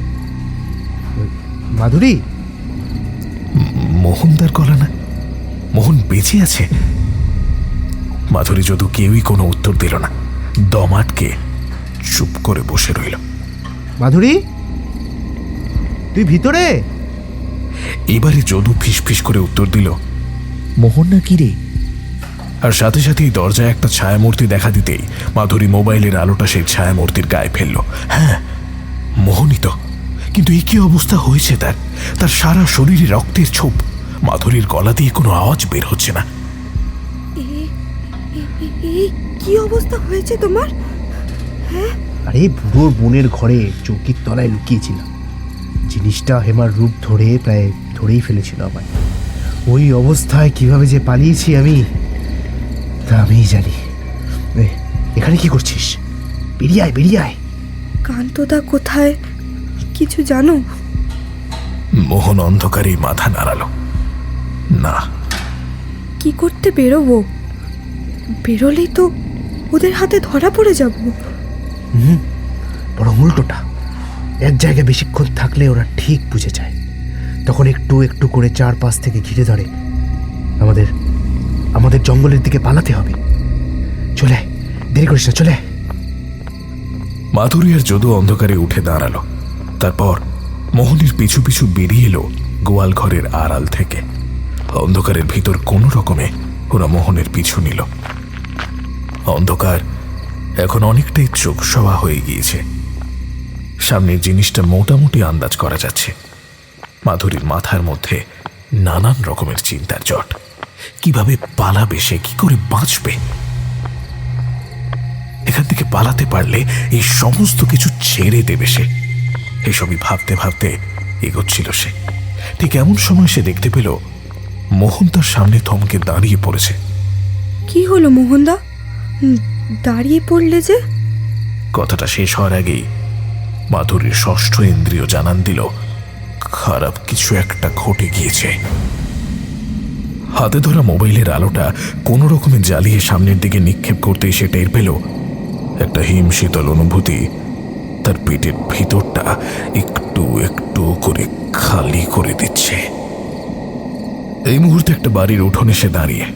মাধুরী? মোহনদার গলা না? মোহন বেঁচে আছে? মাধুরী যদু কেউই কোনো উত্তর দিল না, দম আটকে চুপ করে বসে রইল। মাধুরী, তুই ভিতরে? এবারে যদু ফিসফিস করে উত্তর দিল, মোহন না কি রে? আর সাথে সাথেই দরজায় একটা ছায়ামূর্তি দেখা দিতেই মাধুরী মোবাইলের আলোটা সেই ছায়ামূর্তির গায়ে ফেলল। হ্যাঁ, মোহনই তো। কিন্তু এই কি অবস্থা হয়েছে তার? তার সারা শরীরে রক্তের ছোপ। মাধুরীর গলা দিয়ে কোনো আওয়াজ বের হচ্ছে না। কি অবস্থা হয়েছে তোমার? হ্যাঁ, আরে বুড়োর বোনের ঘরে চৌকির তলায় লুকিয়েছিলাম। জিনিসটা হেমার রূপ ধরে প্রায় ধরেই ফেলেছিল আমায়। ওই অবস্থায় কিভাবে যে পালিয়েছি আমি, তা আমিই জানি। এখানে কি করছিস? বেরিয়ে আয়, বেরিয়ে আয়। কান্তদা কোথায় কিছু জানো? মোহন অন্ধকারেই মাথা নাড়ালো। না। কি করতে বেরোবো? বেরোলেই তো ওদের হাতে ধরা পড়ে যাব। বড় উল্টোটা। এক জায়গায় বেশিক্ষণ থাকলে ওরা ঠিক বুঝে যায়, তখন একটু একটু করে চারপাশ থেকে ঘিরে ধরে। আমাদের জঙ্গলের দিকে পালাতে হবে। চলে, দেরি করিস না, চলে। মাধুরী আর যদু অন্ধকারে উঠে দাঁড়ালো। তারপর মোহনের পিছু পিছু বেরিয়ে এলো গোয়াল ঘরের আড়াল থেকে। অন্ধকারের ভিতর কোনো রকমে ওরা মোহনের পিছু নিল। অন্ধকার এখন অনেকটাই চোখ সওয়া হয়ে গিয়েছে। সামনের জিনিসটা মোটামুটি আন্দাজ করা যাচ্ছে। মাধুরীর মাথার মধ্যে নানান রকমের চিন্তার জট। কিভাবে পালাবে সে, কি করে বাঁচবে? এখান থেকে পালাতে পারলে এই সমস্ত কিছু ছেড়ে দেবে সে। এসবই ভাবতে ভাবতে এগোচ্ছিল সে। ঠিক এমন সময় সে দেখতে পেল মোহন তার সামনে থমকে দাঁড়িয়ে পড়েছে। কি হলো মোহনদা, দাঁড়িয়ে পড়লে যে? কথাটা শেষ হওয়ার আগেই মাধুরীর ষষ্ঠ ইন্দ্রিয় জানান দিল খারাপ কিছু একটা ঘটে গিয়েছে। হাতে ধরা মোবাইলের আলোটা কোনো রকমে জ্বালিয়ে সামনের দিকে নিক্ষেপ করতেই সে টের পেল একটা হিমশীতল অনুভূতি তার পেটের ভিতরটা একটু একটু করে খালি করে দিচ্ছে। এই মুহূর্তে একটা বাড়ির উঠোনে সে দাঁড়িয়ে,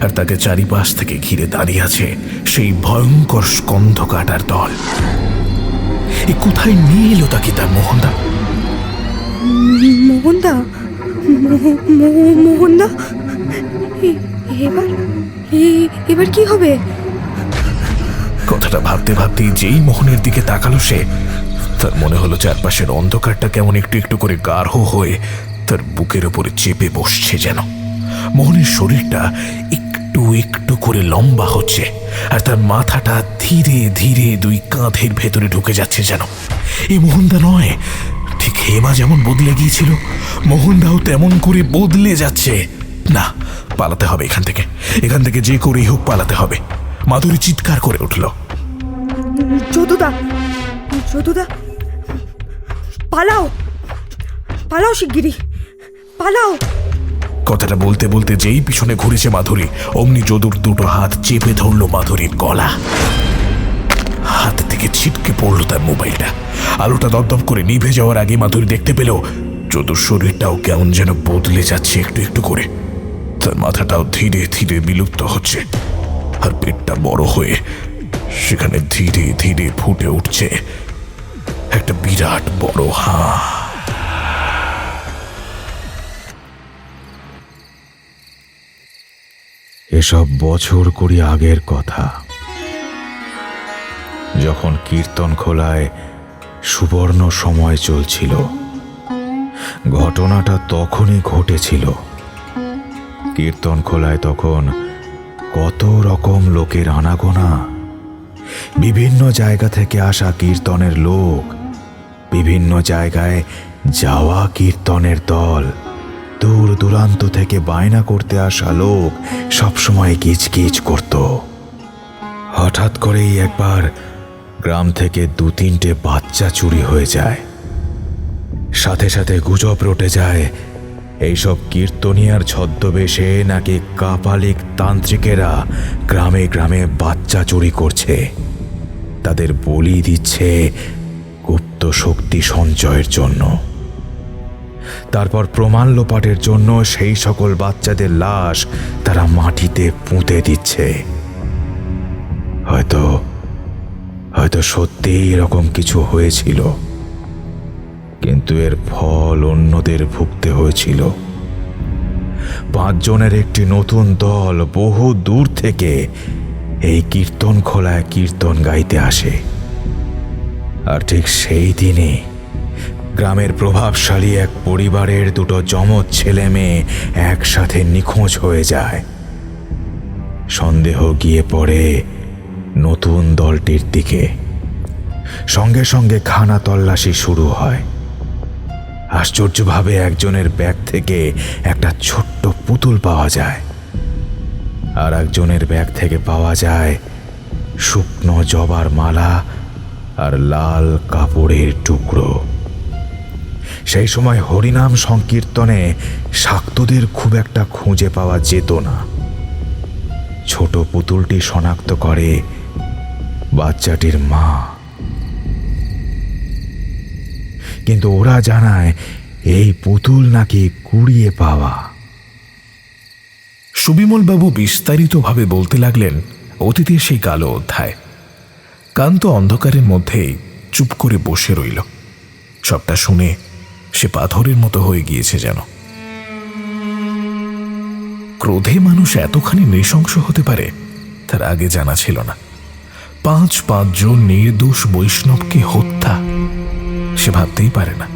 আর তাকে চারিপাশ থেকে ঘিরে দাঁড়িয়ে আছে সেই ভয়ঙ্কর স্কন্ধ কাটার দল। এ কোথায় নিয়ে এলো তাকে তার মোহনদা? মোহনদা, মোহনদা, এবার কি হবে? কথাটা ভাবতে ভাবতেই যেই মোহনের দিকে তাকালো সে, তার মনে হলো চারপাশের অন্ধকারটা কেমন একটু একটু করে গাঢ় হয়ে তার বুকের উপরে চেপে বসছে যেন। মোহনের শরীরটা একটু একটু করে লম্বা হচ্ছে, আর তার মাথাটা ধীরে ধীরে দুই কাঁধের ভেতরে ঢুকে যাচ্ছে যেন। এই মোহনদা নয়, ঠিক হেমা যেমন বদলে গিয়েছিল মোহনদাও তেমন করে বদলে যাচ্ছে। না, পালাতে হবে এখান থেকে যে করেই হোক পালাতে হবে। মাধুরী চিৎকার করে উঠল, যদুদা, যদুদা, পালাও, পালাও শিগগিরি, পালাও। কথাটা বলতে বলতে যেই পিছনে ঘুরেছে মাধুরী, অমনি যদুর দুটো হাত চেপে ধরল মাধুরীর গলা। হাত থেকে ছিটকে পড়ল তার মোবাইলটা। আলোটা দপদপ করে নিভে যাওয়ার আগে মাধুরী দেখতে পেল যদুর শরীরটাও কেমন যেন বদলে যাচ্ছে একটু একটু করে। তার মাথাটাও ধীরে ধীরে বিলুপ্ত হচ্ছে, আর পেটটা বড় হয়ে সেখানে ধীরে ধীরে ফুটে উঠছে একটা বিরাট বড় হাঁ। এসব বছর কুড়ি আগের কথা, যখন কীর্তন খোলায় সুবর্ণ সময় চলছিল। ঘটনাটা তখনই ঘটেছিল। কীর্তন খোলায় তখন কত রকম লোকের আনাগোনা। বিভিন্ন জায়গা থেকে আসা কীর্তনের লোক বিভিন্ন জায়গায় যাওয়া কীর্তনের দল, দূর দূরান্ত থেকে বায়না করতে আসা লোক সবসময় কিচকিচ করত। হঠাৎ করেই একবার গ্রাম থেকে 2-3টে বাচ্চা চুরি হয়ে যায়। সাথে সাথে গুজব রটে যায় এইসব কীর্তনিয়ার ছদ্মবেশে নাকি কাপালিক তান্ত্রিকেরা গ্রামে গ্রামে বাচ্চা চুরি করছে, তাদের বলি দিচ্ছে গুপ্ত শক্তি সঞ্চয়ের জন্য। তারপর প্রমাণ লোপাটের জন্য সেই সকল বাচ্চাদের লাশ তারা মাটিতে পুঁতে দিচ্ছে। হয়তো হয়তো সত্যিই এরকম কিছু হয়েছিল, কিন্তু এর ফল অন্যদের ভুগতে হয়েছিল। 5 জনের একটি নতুন দল বহু দূর থেকে এই কীর্তন খোলায় কীর্তন গাইতে আসে। আর ঠিক সেই দিনই গ্রামের প্রভাবশালী এক পরিবারের 2টো যমজ ছেলে মেয়ে একসাথে নিখোঁজ হয়ে যায়। সন্দেহ গিয়ে পড়ে নতুন দলটির দিকে। সঙ্গে সঙ্গে খানা তল্লাশি শুরু হয়। আশ্চর্যভাবে একজনের ব্যাগ থেকে একটা ছোট্ট পুতুল পাওয়া যায়, আর একজনের ব্যাগ থেকে পাওয়া যায় শুকনো জবার মালা আর লাল কাপড়ের টুকরো। সেই সময় হরিনাম সংকীর্তনে শাক্তদের খুব একটা খুঁজে পাওয়া যেত না। ছোট পুতুলটি শনাক্ত করে বাচ্চাটির মা, কিন্তু ওরা জানায় এই পুতুল নাকি কুড়িয়ে পাওয়া। সুবিমলবাবু বিস্তারিতভাবে বলতে লাগলেন অতীতের সেই কালো অধ্যায়। কান্ত অন্ধকারের মধ্যেই চুপ করে বসে রইল। সবটা শুনে সে পাথরের মতো হয়ে গিয়েছে যেন। ক্রোধে মানুষ এতখানি নৃশংস হতে পারে তার আগে জানা ছিল না। 5 জন নির্দোষ বৈষ্ণবকে হত্যা সে ভাবতেই পারে না,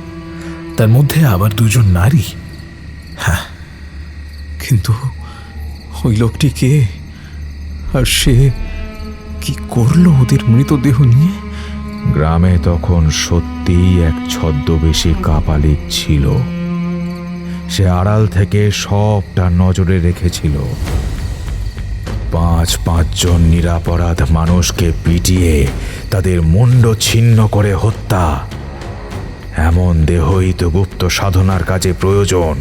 তার মধ্যে আবার 2 জন নারী। হ্যাঁ, কিন্তু ওই লোকটি কে, আর সে কি করলো ওদের মৃতদেহ নিয়ে? গ্রামে তখন সত্যিই এক ছদ্মবেশী কাপালিক ছিল। সে আড়াল থেকে সবটা নজরে রেখেছিল। 5 জন নিরাপরাধ মানুষকে পিটিয়ে তাদের মুন্ড ছিন্ন করে হত্যা, এমন দেহই তো গুপ্ত সাধনার কাজে প্রয়োজন।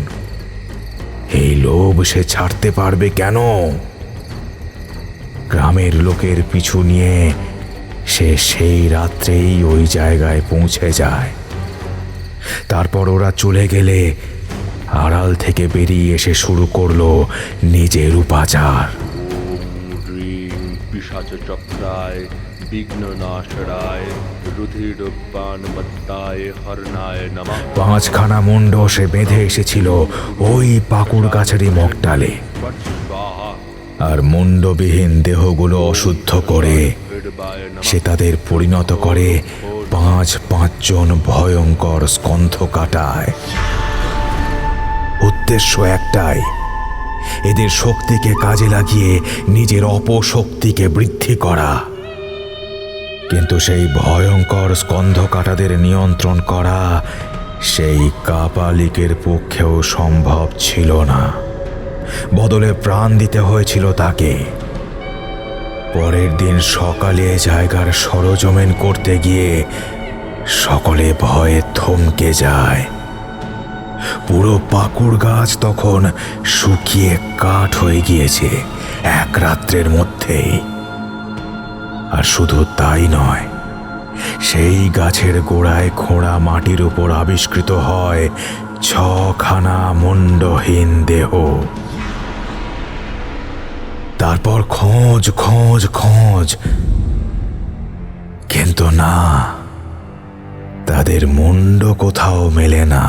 এই লোভ সে ছাড়তে পারবে কেন? গ্রামের লোকের পিছু নিয়ে সে সেই রাত্রেই ওই জায়গায় পৌঁছে যায়। তারপর ওরা চলে গেলে আড়াল থেকে বেরিয়ে এসে শুরু করলো নিজের উপাচার। পিশাচ চক্রায় বিঘ্ননাশরায় রুধিরোপানমত্তায় হরনায় নমঃ। 5খানা মুন্ড সে বেঁধে এসেছিল ওই পাকুড় গাছেরই মগডালে, আর মুন্ডবিহীন দেহগুলো অশুদ্ধ করে সে তাদের পরিণত করে 5 জন ভয়ঙ্কর স্কন্ধ কাটায়। উদ্দেশ্য একটাই, এদের শক্তিকে কাজে লাগিয়ে নিজের অপশক্তিকে বৃদ্ধি করা। কিন্তু সেই ভয়ঙ্কর স্কন্ধ কাটাদের নিয়ন্ত্রণ করা সেই কাপালিকের পক্ষেও সম্ভব ছিল না। বদলে প্রাণ দিতে হয়েছিল তাকে। পরের দিন সকালে জায়গার সরজমিন করতে গিয়ে সকলে ভয়ে থমকে যায়। পুরো পাকুড় গাছ তখন শুকিয়ে কাঠ হয়ে গিয়েছে 1 রাত্রের মধ্যেই। আর শুধু তাই নয়, সেই গাছের গোড়ায় খোঁড়া মাটির উপর আবিষ্কৃত হয় 6খানা মুন্ডহীন দেহ। তারপর খোঁজ খোঁজ খোঁজ, কিন্তু না, তাদের মুন্ড কোথাও মেলে না।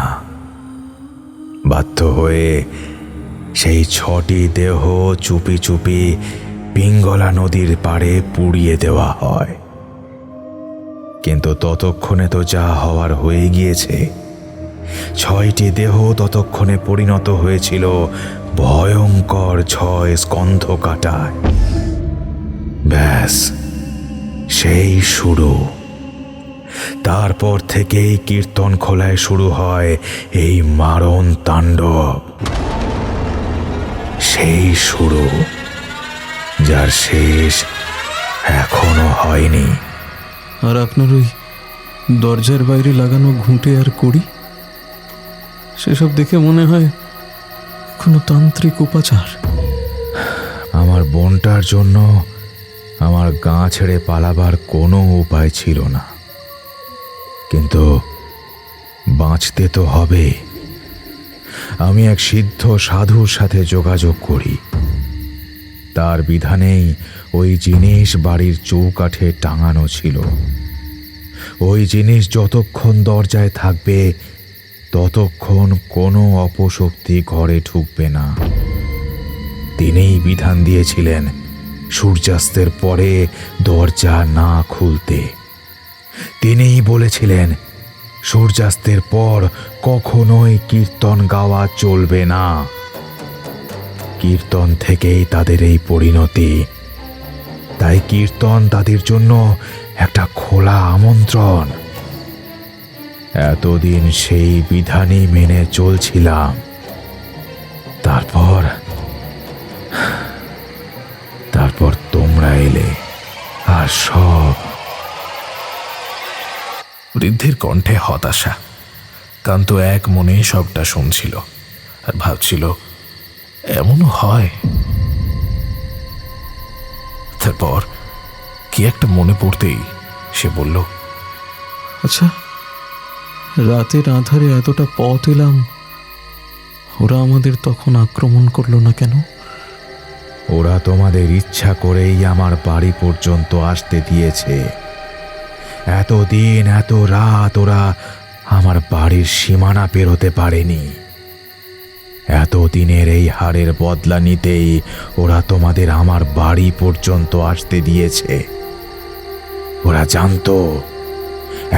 বাধ্য হয়ে সেই 6টি দেহ চুপি চুপি পিঙ্গলা নদীর পাড়ে পুড়িয়ে দেওয়া হয়। কিন্তু ততক্ষণে তো যা হওয়ার হয়ে গিয়েছে। 6টি দেহ ততক্ষণে পরিণত হয়েছিল ভয়ঙ্কর 6 স্কন্ধ কাটায়। ব্যাস, সেই শুরু। তারপর থেকেই কীর্তন খোলায় শুরু হয় এই মারণ তাণ্ডব। সেই শুরু, যার শেষ এখনো হয়নি। আর আপনার ওই দরজার বাইরে লাগানো ঘুঁটে আর কড়ি, সেসব দেখে মনে হয় কোনো তান্ত্রিক উপাচার। আমার বোনটার জন্য আমার গাঁ ছেড়ে পালাবার কোনো উপায় ছিল না, কিন্তু বাঁচতে তো হবে। আমি এক সিদ্ধ সাধুর সাথে যোগাযোগ করি। তার বিধানেই ওই জিনিস বাড়ির চৌকাঠে টাঙানো ছিল। ওই জিনিস যতক্ষণ দরজায় থাকবে ততক্ষণ কোনো অপশক্তি ঘরে ঢুকবে না। তিনিই বিধান দিয়েছিলেন সূর্যাস্তের পরে দরজা না খুলতে। তিনিই বলেছিলেন সূর্যাস্তের পর কখনোই কীর্তন গাওয়া চলবে না। কীর্তন থেকেই তাদের এই পরিণতি। তাই কীর্তন তাদের জন্য একটা খোলা আমন্ত্রণ। এতদিন সেই বিধানই মেনে চলছিলাম। তারপর তোমরা এলে আর সব। বৃদ্ধের কণ্ঠে হতাশা। কান্ত এক মনে সবটা শুনছিল আর ভাবছিল এমনও হয়। তারপর কি একটা মনে পড়তেই সে বলল, আচ্ছা, রাতের আঁধারে এতটা পথ এলাম, ওরা আমাদের তখন আক্রমণ করলো না কেন? ওরা তোমাদের ইচ্ছা করেই আমার বাড়ি পর্যন্ত আসতে দিয়েছে। এতদিন এত রাত ওরা আমার বাড়ির সীমানা পেরোতে পারেনি। এতদিনের এই হারের বদলা নিতেই ওরা তোমাদের আমার বাড়ি পর্যন্ত আসতে দিয়েছে। ওরা জানতো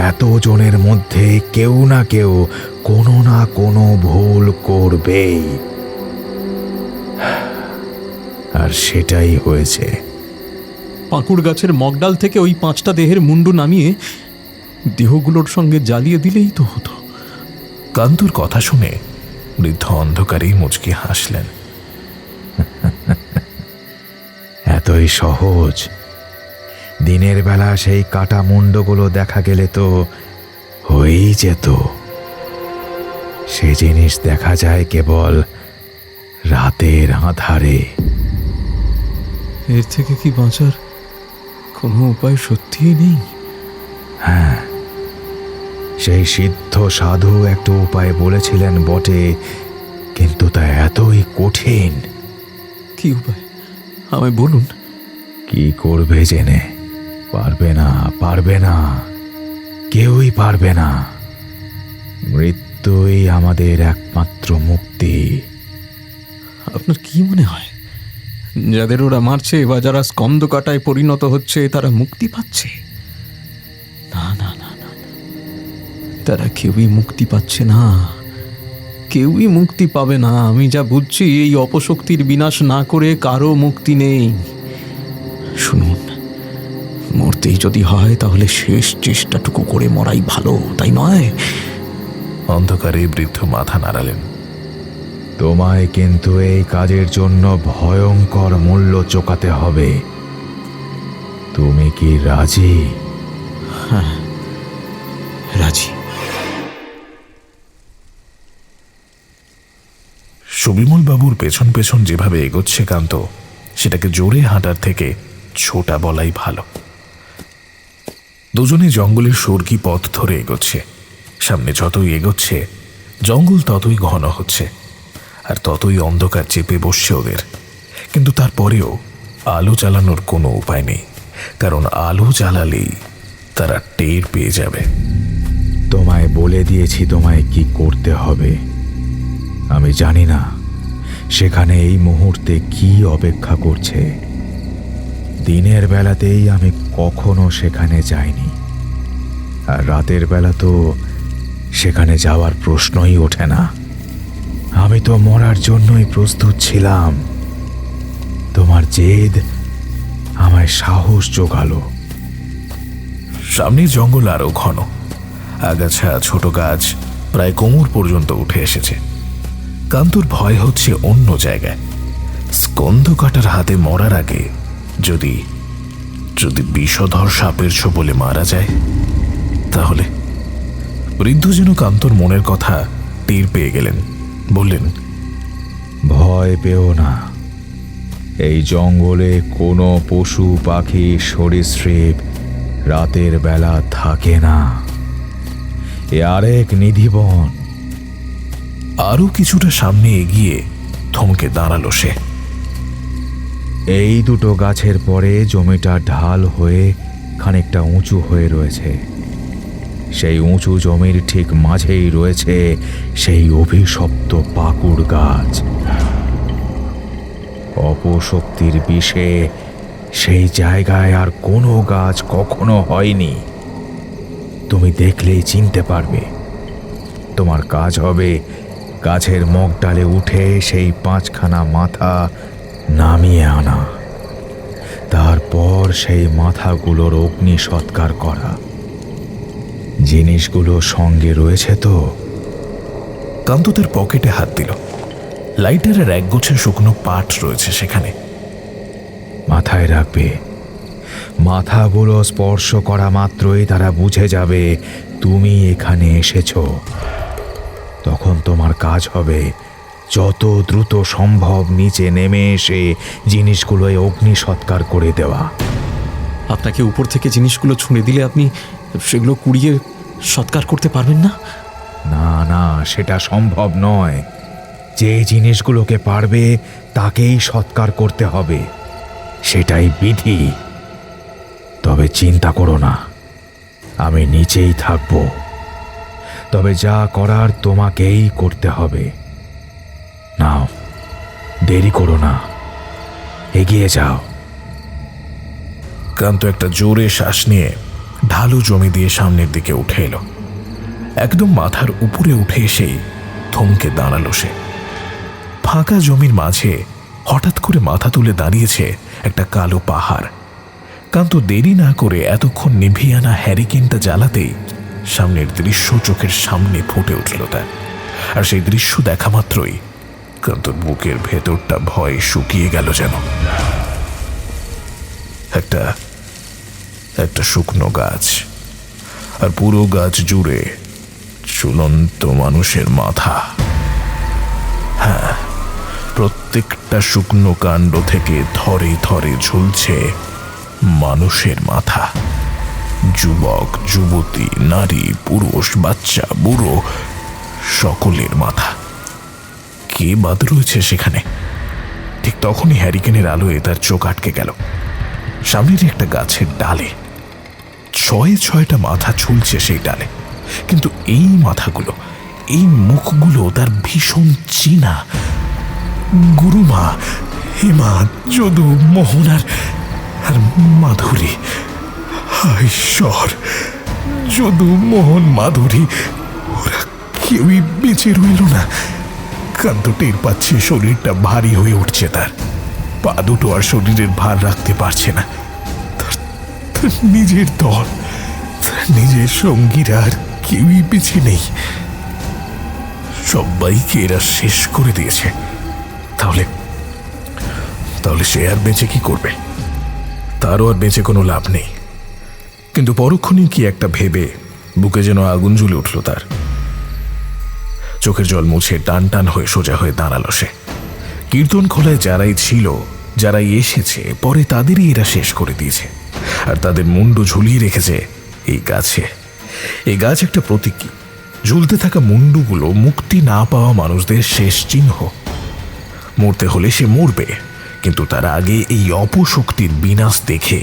এতজনের মধ্যে কেউ না কেউ কোনো না কোনো ভুল করবেই, আর সেটাই হয়েছে। পাকুড় গাছের মগডাল থেকে ওই 5টা দেহের মুন্ডু নামিয়ে দেহগুলোর সঙ্গে জ্বালিয়ে দিলেই তো হতো। কান্তুর কথা শুনে বৃদ্ধ অন্ধকারেই মুচকি হাসলেন। এতই সহজ? দিনের বেলা সেই কাটা মুন্ডগুলো দেখা গেলে তো হয়েই যেত। সে জিনিস দেখা যায় কেবল রাতের আঁধারে। এর থেকে কি বাঁচার কোনো উপায় সত্যিই নেই? হ্যাঁ, সেই সিদ্ধ সাধু একটা উপায় বলেছিলেন বটে, কিন্তু তা এতই কঠিন। কি উপায় আমায় বলুন। কি করবে জেনে? পারবে না, কেউই পারবে না। মৃত্যুই আমাদের একমাত্র মুক্তি। আপনার কি মনে হয় যাদের ওরা মারছে বা যারা স্কন্দ কাটায় পরিণত হচ্ছে তারা মুক্তি পাচ্ছে? না না না না, তারা কেউই মুক্তি পাচ্ছে না, কেউই মুক্তি পাবে না। আমি যা বুঝছি, এই অপশক্তির বিনাশ না করে কারো মুক্তি নেই। শুনুন, মরতেই যদি হয় তাহলে শেষ চেষ্টাটুকু করে মরাই ভালো, তাই নয়? অন্ধকারে বৃদ্ধ মাথা নাড়ালেন। তোমায় কিন্তু এই কাজের জন্য ভয়ঙ্কর মূল্য চোকাতে হবে। তুমি কি রাজি? হ্যাঁ, রাজি। সুবিমল বাবুর পেছন পেছন যেভাবে এগোচ্ছে কান্ত, সেটাকে জোরে হাঁটার থেকে ছোটা বলাই ভালো। দুজনে জঙ্গলের সর্গী পথ ধরে এগোচ্ছে। সামনে যতই এগোচ্ছে জঙ্গল ততই ঘন হচ্ছে, আর ততই অন্ধকার চেপে বসছে ওদের। কিন্তু তারপরেও আলো জ্বালানোর কোনো উপায় নেই, কারণ আলো জ্বালালেই তারা টের পেয়ে যাবে। তোমায় বলে দিয়েছি তোমায় কি করতে হবে। আমি জানি না সেখানে এই মুহূর্তে কি অপেক্ষা করছে। দিনের বেলাতেই আমি কখনো সেখানে যাইনি, আর রাতের বেলা তো সেখানে যাওয়ার প্রশ্নই ওঠে না। আমি তো মরার জন্যই প্রস্তুত ছিলাম। তোমার জেদ আমায় সাহস জোগালো। সামনের জঙ্গল আরো ঘন, আগাছা ছোট গাছ প্রায় কোমর পর্যন্ত উঠে এসেছে। কান্তর ভয় হচ্ছে অন্য জায়গায়, স্কন্ধ কাটার হাতে মরার আগে যদি যদি বিষধর সাপের ছোবলে মারা যায় তাহলে। বৃদ্ধ যেন কান্তর মনের কথা টের পেয়ে গেলেন, বললেন, ভয় পেও না, এই জঙ্গলে কোনো পশু পাখি সরীসৃপ রাতের বেলা থাকে না। এ আরেক নিধিবন। আরো কিছুটা সামনে এগিয়ে থমকে দাঁড়ালো সে। এই দুটো গাছের পরে জমিটা ঢাল হয়ে খানিকটা উঁচু হয়ে রয়েছে। সেই উঁচু জমির ঠিক মাঝেই রয়েছে সেই অভিশপ্ত পাকুড় গাছ। অপশক্তির বিষে সেই জায়গায় আর কোনো গাছ কখনো হয়নি। তুমি দেখলেই চিনতে পারবে। তোমার কাজ হবে গাছের মগডালে উঠে সেই 5খানা মাথা নামিয়ে আনা, তারপর সেই মাথাগুলোর অগ্নি সৎকার করা। জিনিসগুলো সঙ্গে রয়েছে তো? কান্ত তার পকেটে হাত দিল। লাইটারের একগুচ্ছ শুকনো পাট রয়েছে সেখানে। মাথায় রাখবে, মাথাগুলো স্পর্শ করা মাত্রই তারা বুঝে যাবে তুমি এখানে এসেছো। তখন তোমার কাজ হবে যত দ্রুত সম্ভব নিচে নেমে এসে জিনিসগুলোয় অগ্নি সৎকার করে দেওয়া। আপনাকে উপর থেকে জিনিসগুলো ছুঁড়ে দিলে আপনি সেগুলো কুড়িয়ে সৎকার করতে পারবেন না? না না, সেটা সম্ভব নয়। যে জিনিসগুলোকে পারবে তাকেই সৎকার করতে হবে, সেটাই বিধি। তবে চিন্তা করো না, আমি নিচেই থাকব। তবে যা করার তোমাকেই করতে হবে। নাও, দেরি করো না, এগিয়ে যাও। কান্ত একটা জোরে শ্বাস নিয়ে ঢালু জমি দিয়ে সামনের দিকে উঠে এলো। একদম মাথার উপরে উঠে এসেই থমকে দাঁড়ালো সে। ফাঁকা জমির মাঝে হঠাৎ করে মাথা তুলে দাঁড়িয়েছে একটা কালো পাহাড়। কান্ত দেরি না করে এতক্ষণ নিভিয়ে আনা হ্যারিকেনটা জ্বালাতেই সামনের দৃশ্য চোখের সামনে ফুটে উঠল তার। আর সেই দৃশ্য দেখা মাত্রই কান্তর বুকের ভেতরটা ভয়ে শুকিয়ে গেল যেন। একটা শুকনো গাছ, আর পুরো গাছ জুড়ে ঝুলন্ত মানুষের মাথা। হ্যাঁ, প্রত্যেকটা শুকনো কাণ্ড থেকে থরে থরে ঝুলছে মানুষের মাথা। যুবক, যুবতী, নারী, পুরুষ, বাচ্চা, বুড়ো, সকলের মাথা। কে বাদ রয়েছে সেখানে? ঠিক তখনই হ্যারিকেনের আলোয় তার চোখ আটকে গেল। সামনের একটা গাছের ডালে 6টা মাথা ঝুলছে সেই ডালে। কিন্তু এই মাথাগুলো, এই মুখগুলো তার ভীষণ চেনা। গুরুমা, হেমা, যদু, মোহন আর মাধুরী। ঈশ্বর, যদু, মোহন, মাধুরী, ওরা কেউই বেঁচে রইল না। কান্ত টের পাচ্ছে শরীরটা ভারী হয়ে উঠছে তার। পা দুটো আর শরীরের ভার রাখতে পারছে না। তার নিজের দল, তার নিজের সঙ্গীরা আর কেউই বেঁচে নেই। সবাইকে এরা শেষ করে দিয়েছে। তাহলে সে আর বেঁচে কি করবে? তারও আর বেঁচে কোনো লাভ নেই। কিন্তু পরক্ষণেই কি একটা ভেবে বুকে যেন আগুন জ্বলে উঠল তার। চোখের জল মুছে টান টান হয়ে সোজা হয়ে দাঁড়ালো সে। কীর্তন খোলায় যারাই ছিল, যারাই এসেছে, পরে তাদেরই এরা শেষ করে দিয়েছে। আর তাদের মুন্ডু ঝুলিয়ে রেখেছে এই গাছে। এই গাছ একটা প্রতীকী। ঝুলতে থাকা মুন্ডুগুলো মুক্তি না পাওয়া মানুষদের শেষ চিহ্ন। মরতে হলে সে মরবে, কিন্তু তার আগে এই অপশক্তির বিনাশ দেখে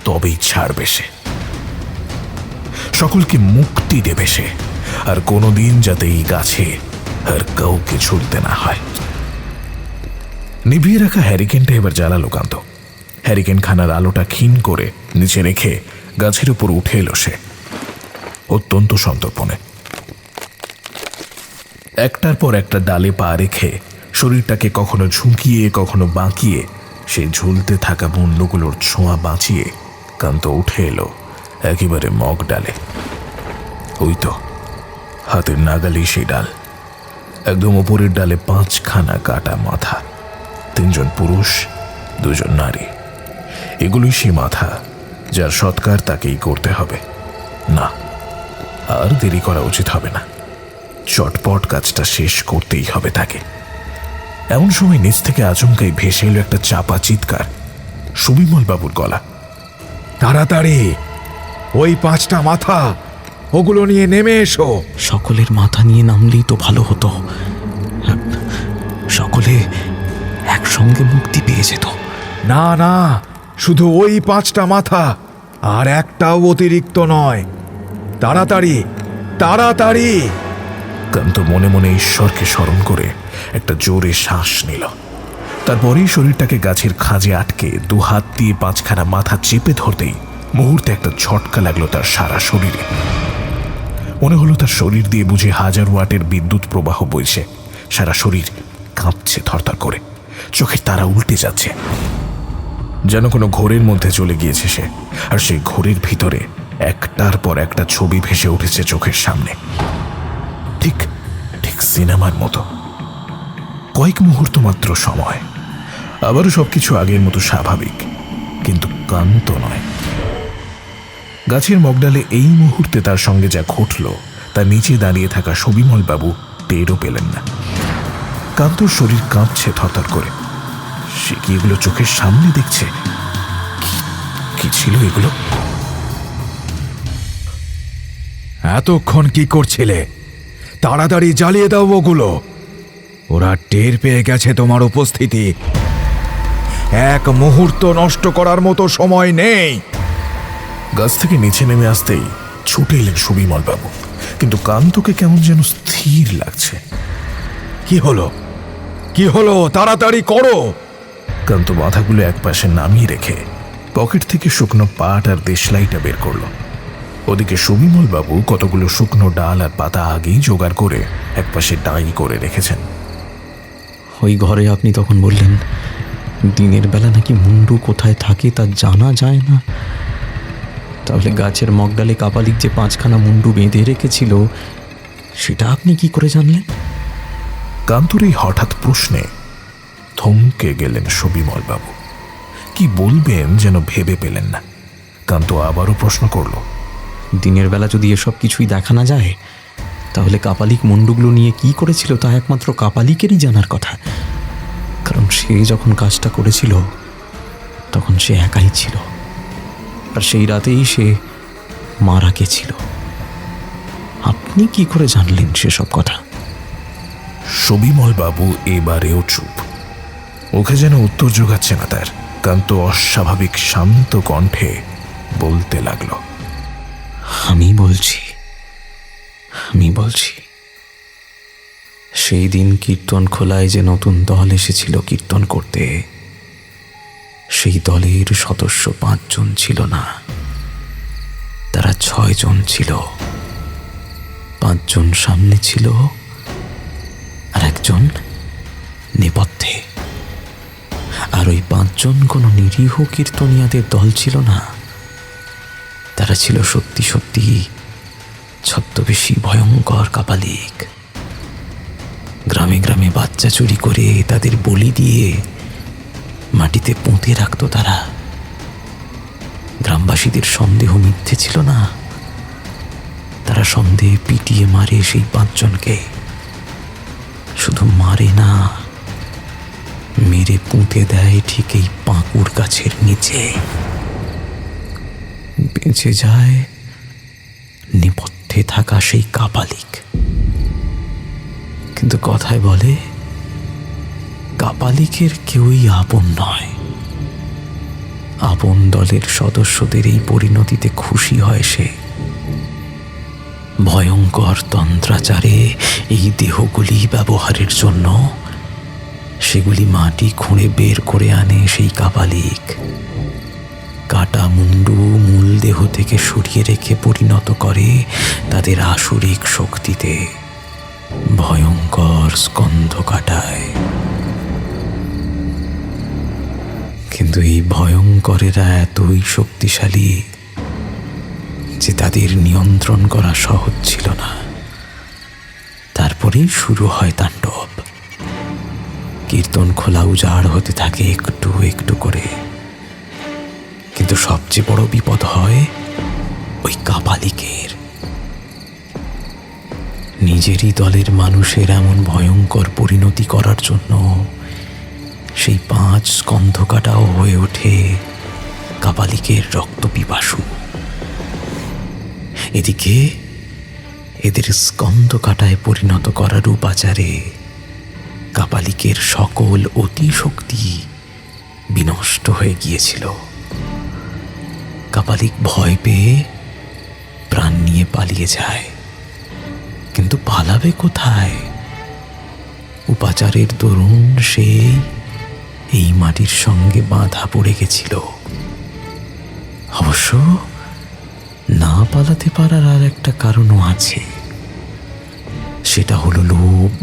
তবেই ছাড়বে সে। সকলকে মুক্তি দেবে সে। আর কোনোদিন যাতে এই গাছে আর কাউকে ঝুলতে না হয়। নিভিয়ে রাখা হ্যারিকেনটা এবার জ্বালালো কান্ত। হ্যারিকেন খানার আলোটা ক্ষীণ করে নিচে রেখে গাছের উপর উঠে এলো সে, অত্যন্ত সন্তর্পণে। একটার পর একটা ডালে পা রেখে শরীরটাকে কখনো ঝুঁকিয়ে কখনো বাঁকিয়ে সেই ঝুলতে থাকা মুন্ডগুলোর ছোঁয়া বাঁচিয়ে কান্ত উঠে এলো একেবারে মগ ডালে। ওই তো হাতের নাগালেই সেই ডাল। একদম ওপরের ডালে 5খানা কাটা মাথা, 3জন পুরুষ 2জন নারী। এগুলোই সেই মাথা যার সৎকার তাকেই করতে হবে। না, আর দেরি করা উচিত হবে না, চটপট কাজটা শেষ করতেই হবে তাকে। এমন সময় নিচ থেকে আচমকাই ভেসে এলো একটা চাপা চিৎকার, সুবিমল বাবুর গলা। তাড়াতাড়ি ওই 5টা মাথা, ওগুলো নিয়ে নেমে এসো। সকলের মাথা নিয়ে নামলেই তো ভালো হতো, সকলে একসঙ্গে মুক্তি পেয়ে যেত। না না, শুধু ওই 5টা মাথা, আর একটাও অতিরিক্ত নয়। তাড়াতাড়ি তাড়াতাড়ি। কান্ত মনে মনে ঈশ্বরকে স্মরণ করে একটা জোরে শ্বাস নিল। তারপরেই শরীরটাকে গাছের খাঁজে আটকে 2 হাত দিয়ে 5খানা মাথা চেপে ধরতেই মুহূর্তে একটা ঝটকা লাগলো তার সারা শরীরে। মনে হলো তার শরীর দিয়ে বুঝে 1000 ওয়াটের বিদ্যুৎ প্রবাহ বইছে। সারা শরীর কাঁপছে থরথর করে, চোখের তারা উল্টে যাচ্ছে, যেন কোনো ঘোরের মধ্যে চলে গিয়েছে সে। আর সেই ঘোরের ভিতরে একটার পর একটা ছবি ভেসে উঠেছে চোখের সামনে, ঠিক ঠিক সিনেমার মতো। কয়েক মুহূর্ত মাত্র সময়, আবারও সবকিছু আগের মতো স্বাভাবিক, কিন্তু কান্ত নয়। গাছের মগডালে এই মুহূর্তে তার সঙ্গে যা ঘটল তা নিচে দাঁড়িয়ে থাকা সুবিমল বাবু টেরও পেলেন না। কান্তর শরীর কাঁপছে থরথর করে। সে কি এগুলো চোখের সামনে দেখছে? কি ছিল এগুলো? এতক্ষণ কি করছিলে? তাড়াতাড়ি জ্বালিয়ে দাও ওগুলো। ওরা টের পেয়ে গেছে তোমার উপস্থিতি। এক মুহূর্ত নষ্ট করার মতো সময় নেই। গাছ থেকে নিচে নেমে আসতেই ছুটে এলেন সুবিমল বাবু, কিন্তু কান্তকে কেমন যেন স্থির লাগছে। কি হলো? কি হলো? তাড়াতাড়ি করো। কান্ত মাথাগুলো একপাশে নামিয়ে রেখে পকেট থেকে শুকনো পাট আর দেশলাইটা বের করল। ওদিকে সুবিমল বাবু কতগুলো শুকনো ডাল আর পাতা আগেই জোগাড় করে একপাশে ডাই করে রেখেছেন। ওই ঘরে আপনি তখন বললেন দিনের বেলা নাকি মুন্ডু কোথায় থাকে তা জানা যায় না। তাহলে গাছের মগডালে কাপালিক যে 5খানা মুন্ডু বেঁধে রেখেছিল সেটা আপনি কি করে জানলেন? কান্তর এই হঠাৎ প্রশ্নে থমকে গেলেন সুবিমল বাবু। কি বলবেন যেন ভেবে পেলেন না। কান্ত আবারও প্রশ্ন করল, দিনের বেলা যদি এসব কিছুই দেখা না যায় তাহলে কাপালিক মুন্ডুগুলো নিয়ে কি করেছিল তা একমাত্র কাপালিকেরই জানার কথা। কারণ সে যখন কাজটা করেছিল তখন সে একাই ছিল, আর সেই রাতেই সে মারা গেছিল। আপনি কি করে জানলেন সেসব কথা? সুবিমল বাবু এবারেও চুপ, ওকে যেন উত্তর জোগাচ্ছে না তার। কান্ত অস্বাভাবিক শান্ত কণ্ঠে বলতে লাগলো, আমি বলছি সেই দিন কীর্তন খোলায় যে নতুন দল এসেছিল কীর্তন করতে, সেই দলের সদস্য 5 জন ছিল না, তারা 6 জন ছিল। 5 জন সামনে ছিল আর 1 জন নেপথ্যে। আর ওই 5 জন কোনো নিরীহ কীর্তনিয়াদের দল ছিল না, তারা ছিল সত্যি সত্যি ছদ্মবেশী ভয়ঙ্কর কাপালিক। গ্রামে গ্রামে বাচ্চা চুরি করে তাদের বলি দিয়ে মাটিতে পুঁতে রাখত তারা। গ্রামবাসীদের সন্দেহ মিথ্যে ছিল না, তারা সন্দেহে পিটিয়ে মারে সেই 5 জনকে। শুধু মারে না, মেরে পুঁতে দেয় ঠিক এই পাঁকুর গাছের নিচে। বেঁচে যায় নেপথ্যে থাকা সেই কাপালিক। কিন্তু কথায় বলে কাপালিকের কেউই আপন নয়। আপন দলের সদস্যদের এই পরিণতিতে খুশি হয় সে। ভয়ঙ্কর তন্ত্রাচারে এই দেহগুলি ব্যবহারের জন্য সেগুলি মাটি খুঁড়ে বের করে আনে সেই কাপালিক। কাটা মুন্ডু মূল দেহ থেকে সরিয়ে রেখে পরিণত করে তাদের আসুরিক শক্তিতে, ভয়ঙ্কর স্কন্ধ কাটায়। কিন্তু এই ভয়ঙ্করেরা এতই শক্তিশালী যে তাদের নিয়ন্ত্রণ করা সহজ ছিল না। তারপরেই শুরু হয় তাণ্ডব। কীর্তন খোলা উজাড় হতে থাকে একটু একটু করে। কিন্তু সবচেয়ে বড় বিপদ হয় ওই কাপালিকের। নিজেরই দলের মানুষের এমন ভয়ঙ্কর পরিণতি করার জন্য সেই 5 স্কন্ধকাটাও হয়ে ওঠে কাপালিকের রক্তপিপাসু। এদিকে এদের স্কন্ধকাটায় পরিণত করার উপাচারে কাপালিকের সকল অতি শক্তি বিনষ্ট হয়ে গিয়েছিল। কাপালিক ভয় পেয়ে প্রাণ নিয়ে পালিয়ে যায়। কিন্তু পালাবে কোথায়? উপাচারের দরুন সে এই মাটির সঙ্গে বাঁধা পড়ে গেছিল। অবশ্য না পালাতে পারার আর একটা কারণও আছে, সেটা হলো লোভ।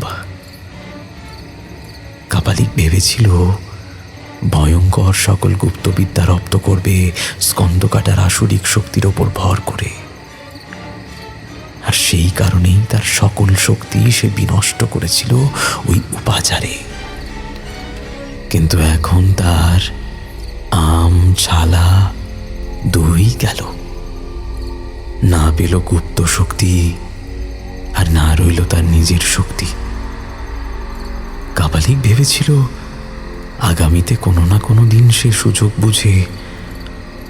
কাপালিক ভেবেছিল ভয়ঙ্কর সকল গুপ্তবিদ্যা রপ্ত করবে স্কন্ধকাটার আসরিক শক্তির ওপর ভর করে, আর সেই কারণেই তার সকল শক্তি সে বিনষ্ট করেছিল ওই উপাচারে। কিন্তু এখন তার আম ছালা দুই গেল। না পেল গুপ্ত শক্তি, আর না রইল তার নিজের শক্তি। কাপালিক ভেবেছিল আগামীতে কোনো না কোনো দিন সে সুযোগ বুঝে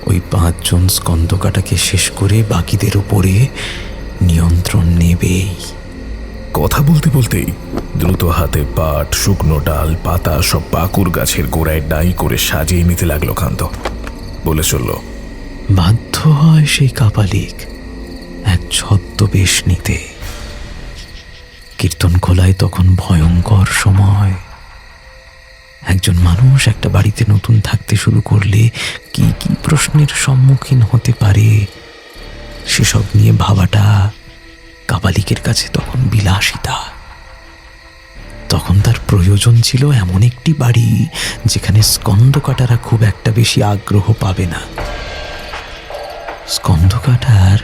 ওই 5 জন স্কন্ধকাটাকে শেষ করে বাকিদের উপরে নিয়ন্ত্রণ নেবেই। কথা বলতে বলতেই দ্রুত হাতে পাট, শুকনো ডাল, পাতা সব পাকুর গাছের গোড়ায় ডাই করে সাজিয়ে নিতে লাগলো কান্ত। বলে চলল, বাধ্য হয় সেই কাপালিক এক ছদ্মবেশ নিতে। কীর্তন খোলায় তখন ভয়ঙ্কর সময়। একজন মানুষ একটা বাড়িতে নতুন থাকতে শুরু করলে কি কি প্রশ্নের সম্মুখীন হতে পারে সেসব নিয়ে ভাবাটা কাপালিকের কাছে তখন বিলাসিতা। তখন তার প্রয়োজন ছিল এমন একটি বাড়ি যেখানে স্কন্ধকাটারা খুব একটা বেশি আগ্রহ পাবে না। স্কন্ধকাটার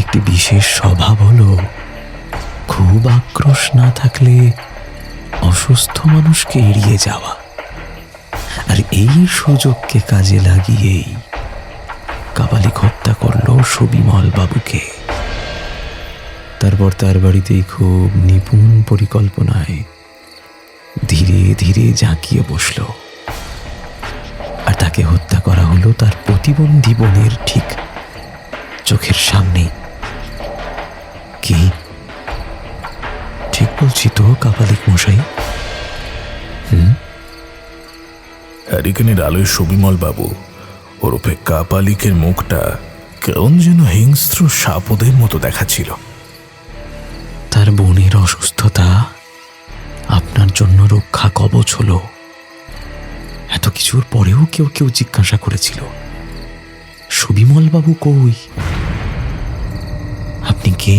একটি বিশেষ স্বভাব হলো খুব আক্রোশ না থাকলে অসুস্থ মানুষকে এড়িয়ে যাওয়া। আর এই সুযোগকে কাজে লাগিয়েই কাপালিক হত্যা করল সুবিমল বাবুকে। তারপর তার বাড়িতেই খুব নিপুণ পরিকল্পনায় ধীরে ধীরে ঝাঁকিয়ে বসল, আর তাকে হত্যা করা হলো তার প্রতিবন্ধী বোনের ঠিক চোখের সামনে। কি ঠিক বলছি তো কাপালিক মশাই? হ্যারিকেনের আলোয় সুবিমল বাবু ওরফে কাপালিকের মুখটা কেমন যেন হিংস্র সাপদের মতো দেখাচ্ছিল। তার বোনের অসুস্থতা আপনার জন্য রক্ষা কবচ হলো। এত কিছুর পরেও কেউ কেউ জিজ্ঞাসা করেছিল, সুবিমল বাবু কই? আপনি কে?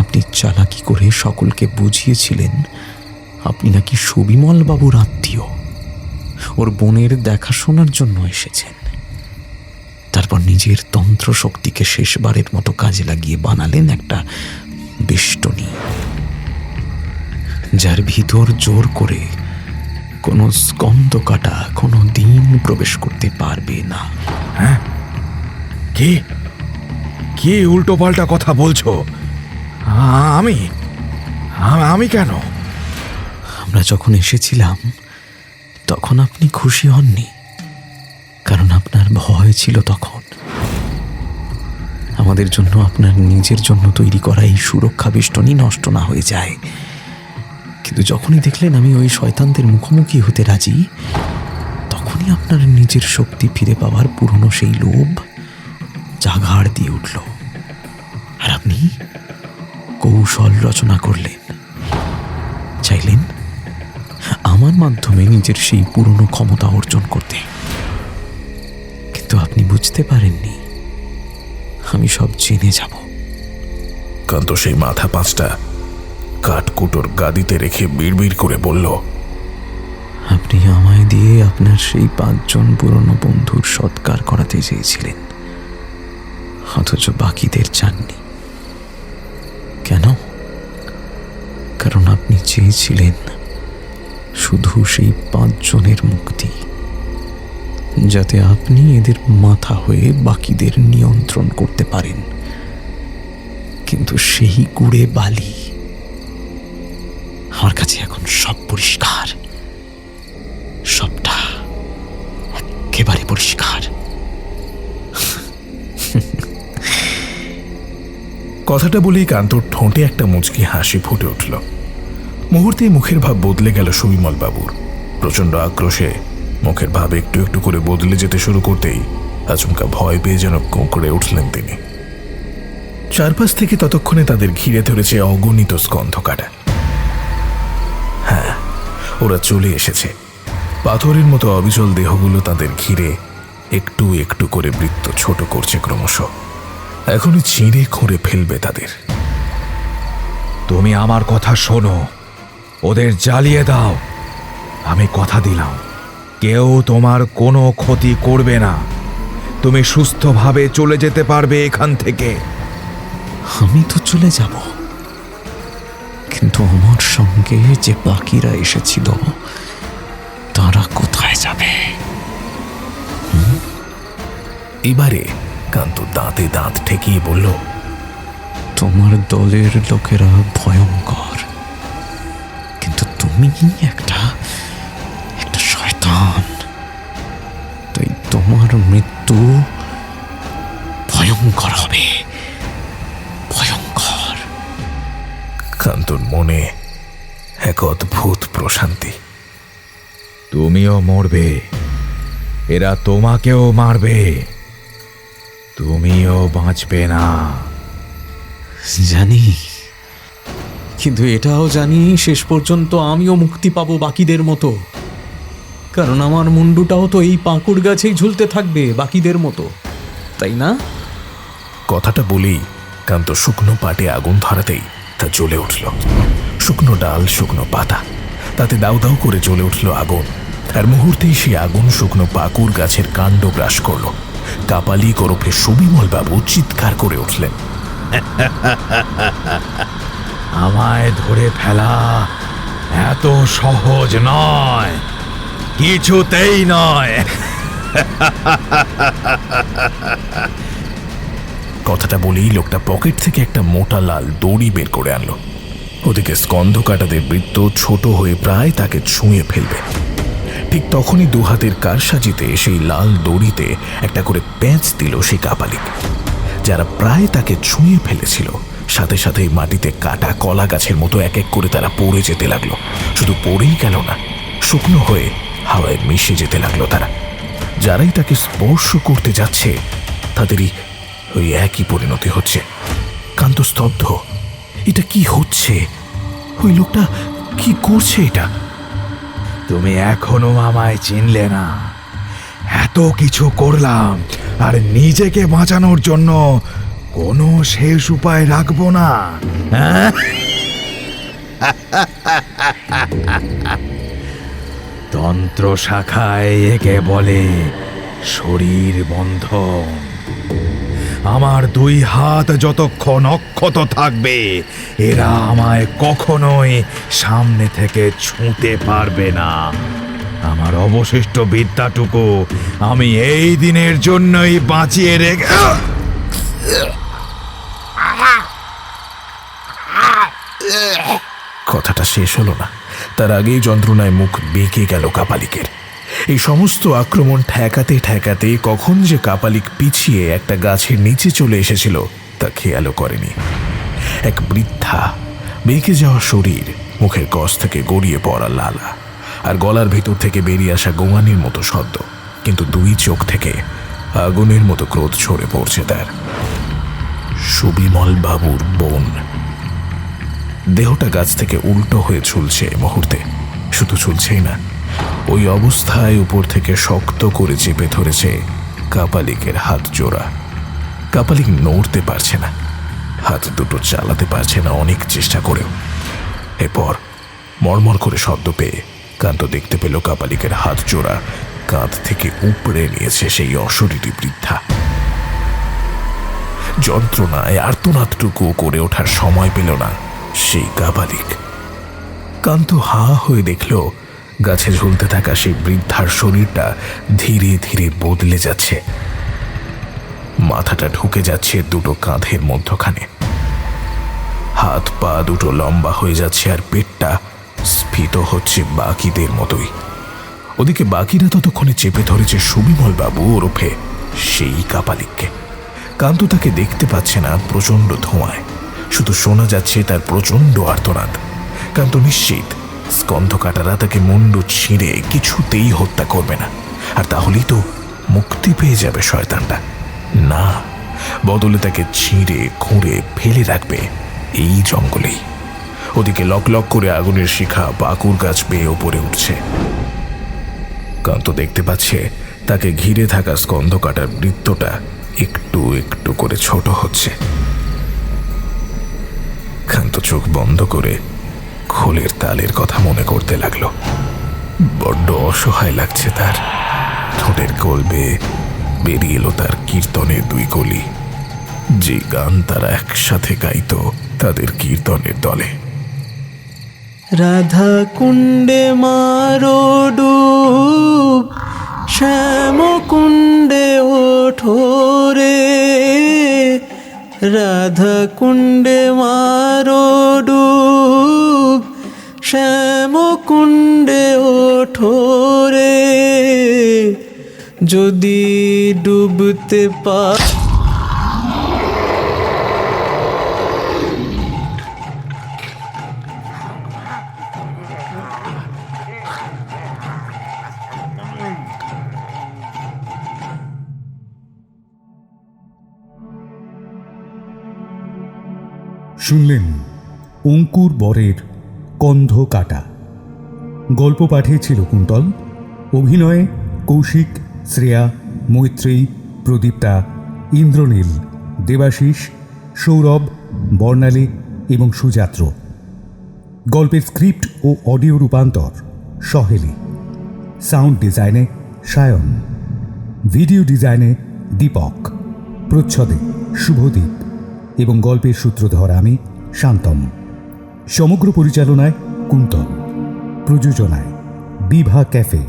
আপনি চালাকি করে সকলকে বুঝিয়েছিলেন আপনি নাকি সুবিমল বাবুর আত্মীয়, ওর বোনের দেখাশোনার জন্য এসেছেন। তারপর নিজের তন্ত্র শক্তিকে শেষবারের মতো কাজে লাগিয়ে বানালেন একটা বেষ্টনী, যার ভিতর জোর করে কোনো স্কন্ধকাটা কোনো দিন প্রবেশ করতে পারবে না। হ্যাঁ, কি কি উল্টো পাল্টা কথা বলছো? আমি আমি কেন? আমরা যখন এসেছিলাম তখন আপনি খুশি হননি, কারণ আপনার ভয় ছিল তখন। আমাদের জন্য আপনার নিজের জন্য তৈরি করা এই সুরক্ষা বেষ্টনী নষ্ট না হয়ে যায়। কিন্তু যখনই দেখলেন আমি ওই শয়তানদের মুখোমুখি হতে রাজি, তখনই আপনার নিজের শক্তি ফিরে পাওয়ার পুরনো সেই লোভ জাগাড় দিয়ে উঠল, আর আপনি কৌশল রচনা করলেন। চাইলেন আমার মাধ্যমে নিজের সেই পুরনো ক্ষমতা অর্জন করতে। কিন্তু আপনি বুঝতে পারেননি আমি সব জেনে যাব। কান্ত সেই মাথা 5টা কাঠকুটোর গাদিতে রেখে বিড়বিড় করে বলল, আপনি আমায় দিয়ে আপনার সেই 5 জন পুরনো বন্ধুর সৎকার করাতে চেয়েছিলেন, অথচ বাকিদের চাননি। কেন? কারণ আপনি চেয়েছিলেন শুধু সেই 5 জনের মুক্তি, যাতে আপনি এদের মাথা হয়ে বাকিদের নিয়ন্ত্রণ করতে পারেন। কিন্তু সেই গুড়ে বালি আমার কাছে এখন সব পরিষ্কার, সবটা একেবারে পরিষ্কার। কথাটা বলেই কান্তর ঠোঁটে একটা মুচকি হাসি ফুটে উঠল। মুহূর্তেই মুখের ভাব বদলে গেল সুবিমল বাবুর। প্রচন্ড আক্রোশে মুখের ভাব একটু একটু করে বদলে যেতে শুরু করতেই আচমকা ভয় পেয়ে যেন কোঁকড়ে উঠলেন তিনি। চারপাশ থেকে ততক্ষণে তাদের ঘিরে ধরেছে অগণিত স্কন্ধকাটা। হ্যাঁ, ওরা চলে এসেছে। পাথরের মতো অবিচল দেহগুলো তাদের ঘিরে একটু একটু করে বৃত্ত ছোট করছে ক্রমশ। এখনই ছিঁড়ে খুঁড়ে ফেলবে তাদের। তুমি আমার কথা শোনো, ওদের জ্বালিয়ে দাও। আমি কথা দিলাম, কেউ তোমার কোনো ক্ষতি করবে না। তুমি সুস্থভাবে চলে যেতে পারবে এখান থেকে। আমি তো চলে যাব, কিন্তু আমার সঙ্গে যে বাকিরা এসেছিল তারা কোথায় যাবে? এবারে কান্ত দাঁতে দাঁত ঠেকিয়ে বলল, তোমার দলের লোকেরা ভয়ঙ্কর, কিন্তু তুমি একটা শয়তান। তাই তোমার মৃত্যু ভয়ঙ্কর হবে, ভয়ঙ্কর। কান্তর মনে এক অদ্ভুত প্রশান্তি। তুমিও মরবে, এরা তোমাকেও মারবে, তুমিও বাঁচবে না। জানি, কিন্তু এটাও জানি শেষ পর্যন্ত আমিও মুক্তি পাবো বাকিদের মতো। কারণ আমার মুন্ডুটাও তো এই পাঁকুড় গাছেই ঝুলতে থাকবে বাকিদের মতো, তাই না? কথাটা বলেই কান্ত শুকনো পাটে আগুন ধরাতেই তা জ্বলে উঠল। শুকনো ডাল, শুকনো পাতা, তাতে দাউ দাউ করে জ্বলে উঠল আগুন। আর মুহূর্তেই সেই আগুন শুকনো পাকুড় গাছের কাণ্ড গ্রাস করল। কাপালি ওরফে সুবিমল বাবু চিৎকার করে উঠলেন, আমায় ধরে ফেলা এত সহজ নয়, কিছুতেই নয়। কথাটা বলেই লোকটা পকেট থেকে একটা মোটা লাল দড়ি বের করে আনলো। ওদিকে স্কন্ধ কাটাদের বৃত্ত ছোট হয়ে প্রায় তাকে ছুঁয়ে ফেলবে। ঠিক তখনই দুহাতের কারসাজিতে সেই লাল দড়িতে একটা করে প্যাঁচ দিল সেই কাপালিক। যারা প্রায় তাকে ছুঁয়ে ফেলেছিল, সাথে সাথে মাটিতে কাটা কলা গাছের মতো এক এক করে তারা পড়ে যেতে লাগলো। শুধু পড়েই গেল না, শুকনো হয়ে হাওয়ায় মিশে যেতে লাগলো তারা। যারাই তাকে স্পর্শ করতে যাচ্ছে তাদেরই ওই একই পরিণতি হচ্ছে। কান্ত স্তব্ধ। এটা কি হচ্ছে? ওই লোকটা কি করছে এটা? তুমি এখনো আমায় চিনলে না। এত কিছু করলাম, আর নিজেকে বাঁচানোর জন্য কোনো শেষ উপায় রাখবো না। তন্ত্র শাখায় একে বলে শরীর বন্ধন। আমার 2 হাত যতক্ষণ অক্ষত থাকবে, এরা আমায় কখনোই সামনে থেকে ছুঁতে পারবে না। আমার অবশিষ্ট বিদ্যাটুকু আমি এই দিনের জন্যই বাঁচিয়ে রেখে। কথাটা শেষ হলো না, তার আগেই যন্ত্রণায় মুখ বেঁকে গেল কাপালিকের। এই সমস্ত আক্রমণ ঠেকাতে ঠেকাতে কখন যে কাপালিক পিছিয়ে একটা গাছের নিচে চলে এসেছিল তা খেয়ালও করেনি। এক বৃদ্ধা, বেঁকে যাওয়া শরীর, মুখের কষ থেকে গড়িয়ে পড়া লালা, আর গলার ভেতর থেকে বেরিয়ে আসা গোঙানির মতো শব্দ। কিন্তু 2 চোখ থেকে আগুনের মতো ক্রোধ ছড়ে পড়ছে তার। সুবিমল বাবুর বোন। দেহটা গাছ থেকে উল্টো হয়ে ঝুলছে মুহূর্তে। শুধু ঝুলছেই না, ওই অবস্থায় উপর থেকে শক্ত করে চেপে ধরেছে কাপালিকের হাত জোড়া। কাপালিক নড়তে পারছে না, হাত দুটো চালাতে পারছে না অনেক চেষ্টা করেও। এরপর মরমর করে শব্দ পেয়ে কান্ত দেখতে পেল কাপালিকের হাত জোড়া কাঁধ থেকে উপড়ে নিয়েছে সেই অশরীরী বৃদ্ধা। যন্ত্রণায় আর্তনাদটুকু করে ওঠার সময় পেল না সেই কাপালিক। কান্ত হা হয়ে দেখল গাছে ঝুলতে থাকা সেই বৃদ্ধার শরীরটা ধীরে ধীরে বদলে যাচ্ছে। মাথাটা ঢুকে যাচ্ছে দুটো কাঁধের মধ্যখানে, হাত পা দুটো লম্বা হয়ে যাচ্ছে, আর পেটটা স্ফীত হচ্ছে বাকিদের মতোই। ওদিকে বাকিরা ততক্ষণে চেপে ধরেছে সুবিমল বাবু ওরফে সেই কাপালিককে। কান্ত তাকে দেখতে পাচ্ছে না প্রচণ্ড ধোঁয়ায়, শুধু শোনা যাচ্ছে তার প্রচণ্ড আর্তনাদ। কান্ত নিশ্চিত স্কন্ধকাটারা তাকে মুন্ডু ছিঁড়ে কিছুতেই হত্যা করবে না, আর তাহলেই তো মুক্তি পেয়ে যাবে শয়তানটা। না, বদলে তাকে ছিঁড়ে খুঁড়ে ফেলে রাখবে এই জঙ্গলেই। ওদিকে লক লক করে আগুনের শিখা বাকুর গাছ বেয়ে ওপরে উঠছে। কান্ত দেখতে পাচ্ছে তাকে ঘিরে থাকা স্কন্ধকাটার বৃত্তটা একটু একটু করে ছোট হচ্ছে। কান্ত চোখ বন্ধ করে খোলের তালের কথা মনে করতে লাগলো। বড্ড অসহায় লাগছে তার। ঠোঁটের কোল বেয়ে বেরিয়ে এলো তার কীর্তনের দুই কলি, যে গান তারা একসাথে গাইত তাদের কীর্তনের দলে। রাধা কুণ্ডে মারো ডুব, শ্যাম কুণ্ডে ওঠো রে, রাধা কুণ্ডে মারো ডুব, শ্যাম কুণ্ডে ওঠো রে, যদি ডুবতে পার। শুনলেন অঙ্কুর বরের কন্ধ কাটা। গল্প পাঠিয়েছিল কুন্তল, অভিনয়ে কৌশিক, শ্রেয়া, মৈত্রী, প্রদীপ্তা, ইন্দ্রনীল, দেবাশিস, সৌরভ, বর্ণালী এবং সুযাত্র। গল্পের স্ক্রিপ্ট ও অডিও রূপান্তর সহেলি। সাউন্ড ডিজাইনে সায়ন, ভিডিও ডিজাইনে দীপক, প্রচ্ছদে শুভদীপ এবং গল্পের সূত্রধর আমি শান্তম। সমগ্র পরিচালনায় কুন্তল, প্রযোজনায় বিভা ক্যাফে।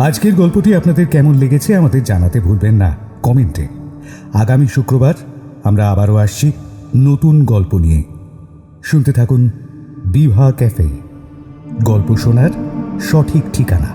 আজকের গল্পটি আপনাদের কেমন লেগেছে আমাদের জানাতে ভুলবেন না কমেন্টে। আগামী শুক্রবার আমরা আবারও আসছি নতুন গল্প নিয়ে। শুনতে থাকুন বিভা ক্যাফে, গল্প শোনার সঠিক ঠিকানা।